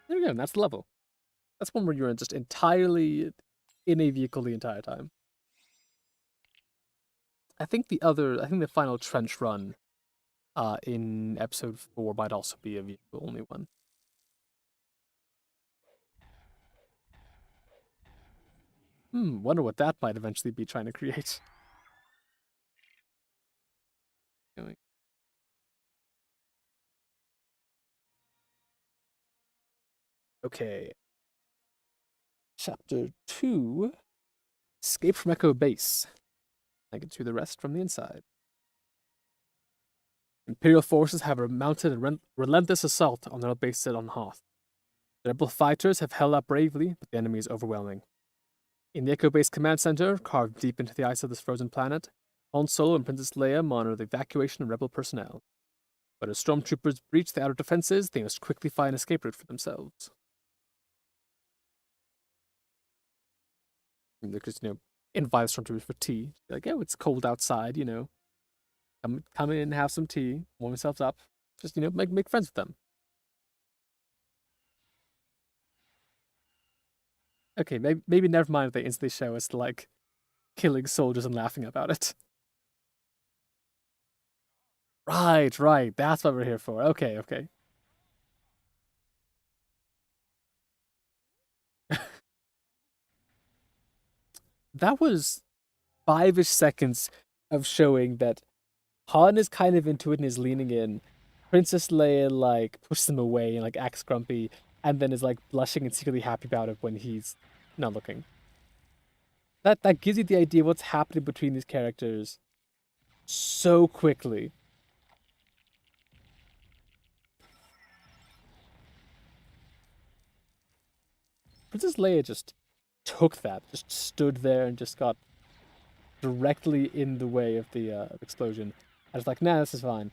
There we go, and that's the level. That's one where you're just entirely in a vehicle the entire time. I think the final trench run in episode 4 might also be a vehicle only one. Wonder what that might eventually be trying to create. Okay. Chapter 2, Escape from Echo Base. I can do the rest from the inside. Imperial forces have mounted a relentless assault on their base on Hoth. The rebel fighters have held up bravely, but the enemy is overwhelming. In the Echo Base command center, carved deep into the ice of this frozen planet, Han Solo and Princess Leia monitor the evacuation of rebel personnel. But as stormtroopers breach the outer defenses, they must quickly find an escape route for themselves. Because, invite stormtroopers for tea. Like, oh, it's cold outside, Come in, have some tea, warm yourselves up. Just, make friends with them. Okay, maybe never mind if they instantly show us, like, killing soldiers and laughing about it. Right. That's what we're here for. Okay. That was 5-ish seconds of showing that Han is kind of into it and is leaning in. Princess Leia, like, pushes him away and, like, acts grumpy, and then is, like, blushing and secretly happy about it when he's not looking. That gives you the idea what's happening between these characters so quickly. Princess Leia just took that, just stood there and just got directly in the way of the explosion. I was like, nah, this is fine.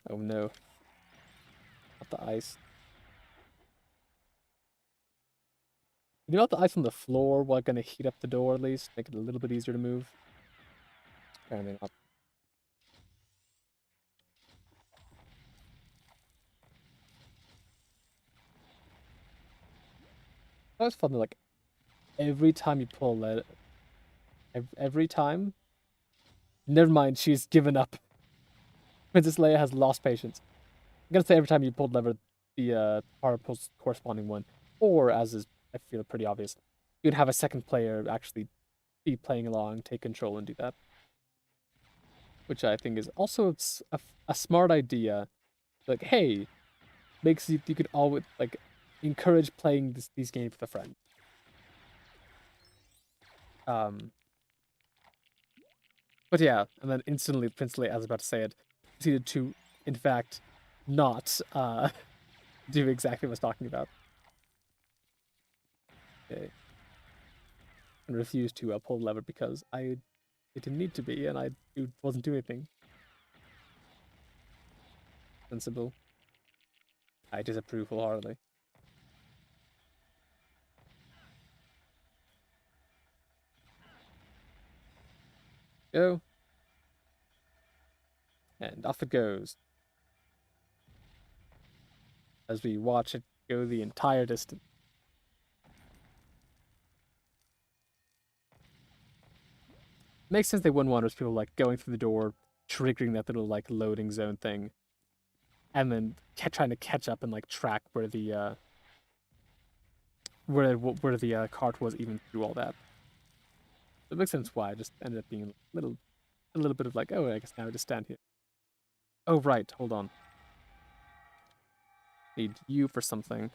Oh no. Not the ice. You know, the ice on the floor, we're gonna heat up the door at least, make it a little bit easier to move. Apparently not. That was fun, like, every time you pull that, every time, never mind, she's given up. Princess Leia has lost patience. I'm gonna say every time you pulled lever, the power pulls corresponding one, or as is, I feel pretty obvious, you'd have a second player actually be playing along, take control, and do that. Which I think is also a smart idea. Like, hey, makes you could always, like, encourage playing these games with a friend. But yeah, and then instantly, Prince Leia, I was about to say it, proceeded to, in fact, not do exactly what I was talking about. Okay. And refused to pull the lever because it didn't need to be, and I wasn't doing anything. Sensible. I disapprove wholeheartedly. Go. And off it goes. As we watch it go the entire distance. Makes sense they wouldn't want those people, like, going through the door, triggering that little, like, loading zone thing, and then trying to catch up and, like, track where the cart was even through all that. It makes sense why. It just ended up being a little bit of like, oh, I guess now I just stand here. Oh, right. Hold on. Need you for something.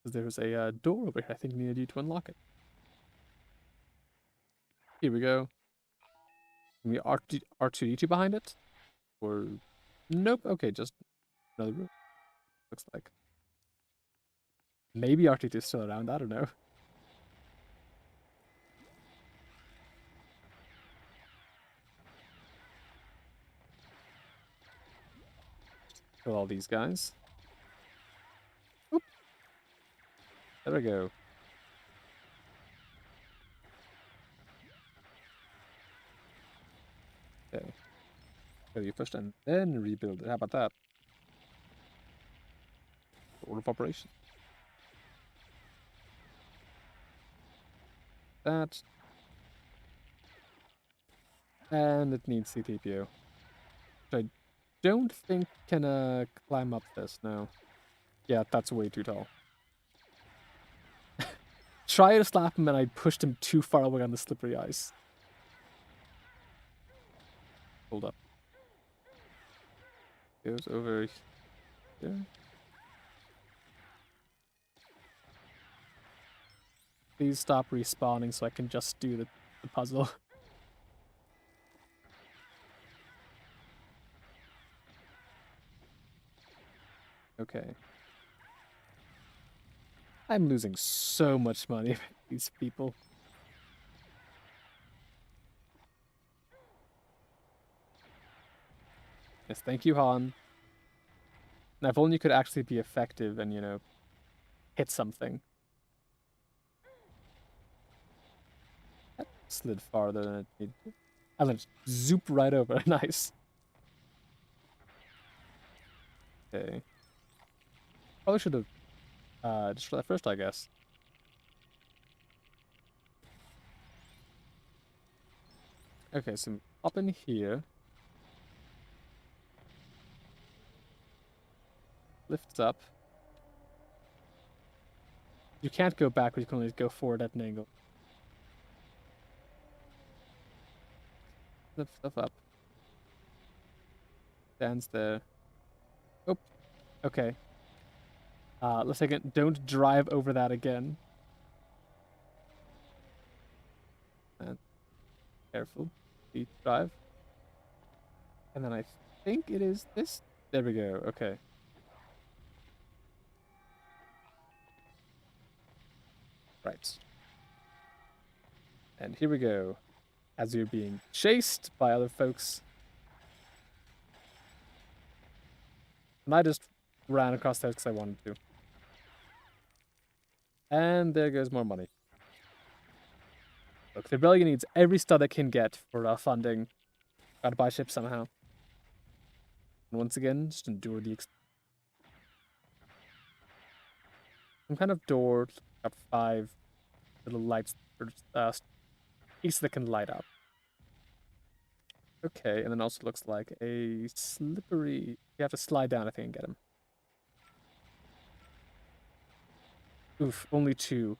Because there's a door over here. I think I needed you to unlock it. Here we go. Can we R2D2 behind it? Or nope. Okay, just another room. Looks like maybe RT2 is still around. I don't know. Kill all these guys. Oop. There we go. Okay. So you first and then rebuild it. How about that? Order of operation. That. And it needs CTPO. Which I don't think can climb up this now. Yeah, that's way too tall. Try to slap him and I pushed him too far away on the slippery ice. Hold up. Goes over here. Please stop respawning so I can just do the puzzle. Okay. I'm losing so much money with these people. Yes, thank you, Han. Now, if only you could actually be effective and, you know, hit something. That slid farther than it needed to. And then zoop right over. Nice. Okay. Probably should have destroyed that first, I guess. Okay, so up in here. Lifts up. You can't go backwards, you can only go forward at an angle. Lift stuff up. Stands there. Oh, okay. Let's take it. Don't drive over that again. And careful. Deep drive. And then I think it is this. There we go. Okay. Right. And here we go. As you're being chased by other folks. And I just ran across the house because I wanted to. And there goes more money. Look, the rebellion needs every stud it can get for funding. Gotta buy ships somehow. And once again, just endure the some kind of door. Got 5 little lights for pieces that can light up. Okay, and then also looks like a slippery. You have to slide down, I think, and get him. Oof, only 2.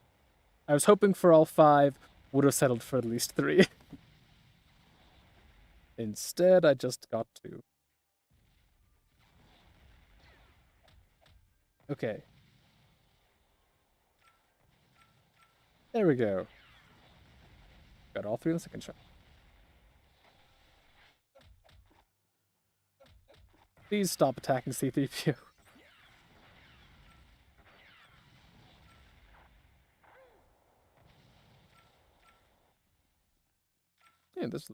I was hoping for all 5. Would have settled for at least 3. Instead, I just got 2. Okay. There we go. Got all 3 in the second shot. Please stop attacking C3PO. Yeah, this.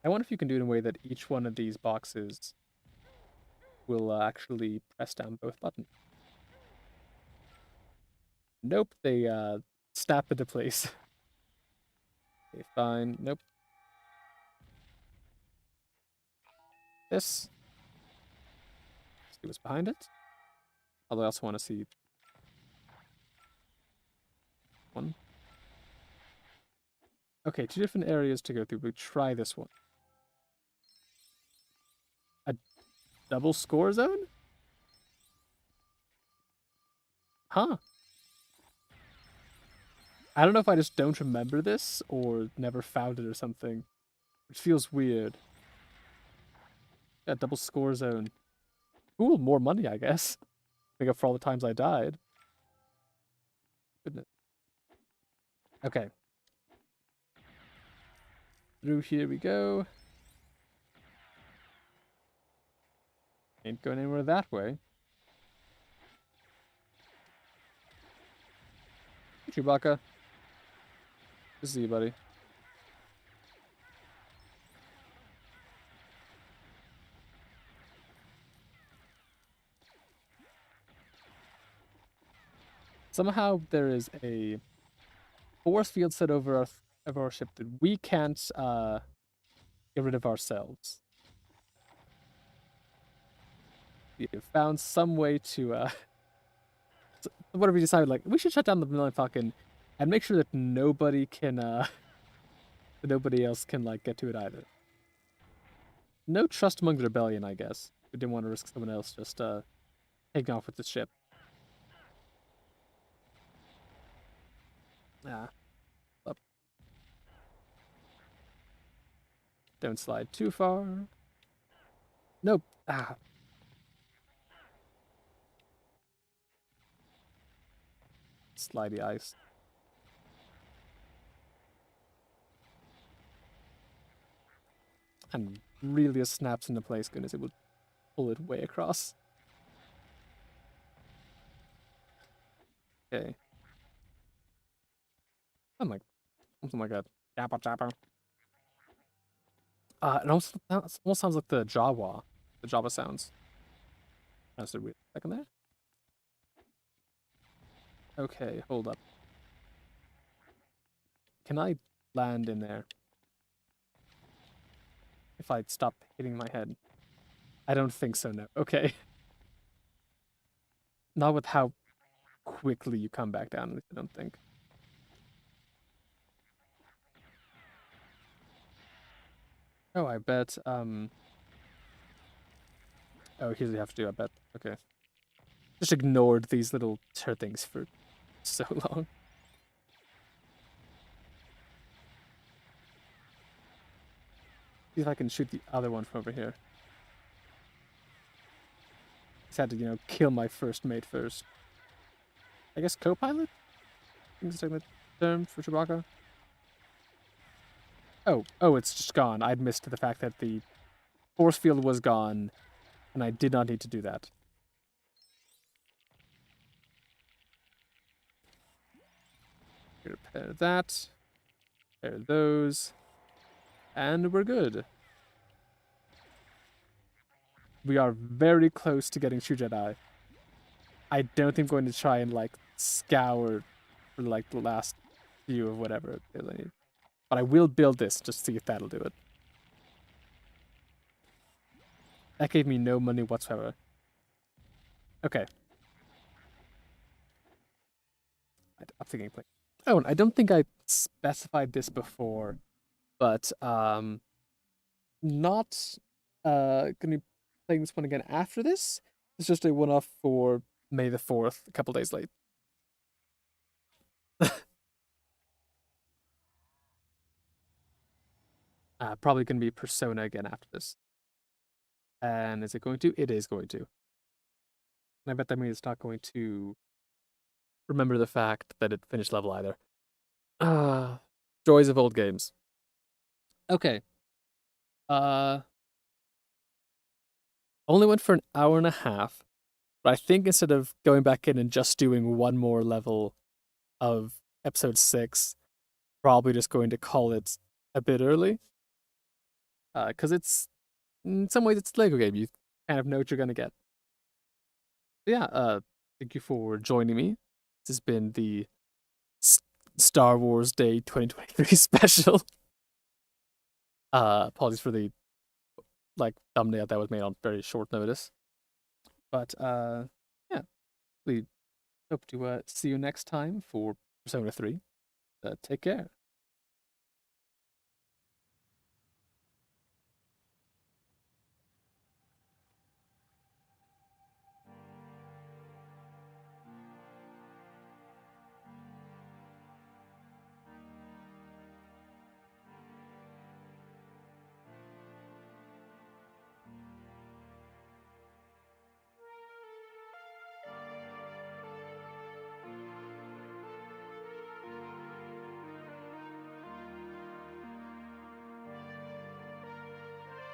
I wonder if you can do it in a way that each one of these boxes will actually press down both buttons. Nope, they snap into place. Okay, fine. Nope. This. See what's behind it. Although I also want to see one. Okay, 2 different areas to go through. We'll try this one. A double score zone? Huh. I don't know if I just don't remember this or never found it or something. It feels weird. Yeah, double score zone. Cool, more money, I guess. Make up for all the times I died. Goodness. Okay. through here we go. Ain't going anywhere that way. Hey, Chewbacca. Good to see you, buddy. Somehow there is a force field set over our ship that we can't get rid of ourselves. We have found some way to what have we decided? Like, we should shut down the Millennium Falcon and make sure that nobody can that nobody else can like get to it either. No trust among the rebellion, I guess. We didn't want to risk someone else just taking off with the ship. Ah, up. Don't slide too far. Nope. Ah. Slidey ice. And really just snaps into place. Goodness, it would pull it way across. Okay. Oh my god. Jappa jappa. It almost sounds like the Jawa. The Java sounds. That's a weird second there. Okay, hold up. Can I land in there? If I stop hitting my head? I don't think so, no. Okay. Not with how quickly you come back down, I don't think. Oh, I bet, oh, here's what you have to do, I bet. Okay. Just ignored these little turd things for so long. See if I can shoot the other one from over here. Just had to, you know, kill my first mate first. I guess co-pilot? I think it's like the term for Chewbacca. Oh, it's just gone. I'd missed the fact that the force field was gone, and I did not need to do that. Repair that. Repair those. And we're good. We are very close to getting True Jedi. I don't think I'm going to try and, like, scour for, like, the last few of whatever I need. But I will build this just to see if that'll do it. That gave me no money whatsoever. Okay. I'm thinking play. Oh, and I don't think I specified this before, but not gonna be playing this one again after this. It's just a one-off for May the 4th, a couple days late. Probably gonna be Persona again after this. And is it going to? It is going to. And I bet that means it's not going to remember the fact that it finished level either. Joys of old games. Okay. Uh, only went for an hour and a half, but I think instead of going back in and just doing one more level of episode 6, probably just going to call it a bit early. Because it's, in some ways, it's a Lego game. You kind of know what you're going to get. But yeah, thank you for joining me. This has been the Star Wars Day 2023 special. Apologies for the like thumbnail that was made on very short notice. But yeah, we hope to see you next time for Persona 3. Take care.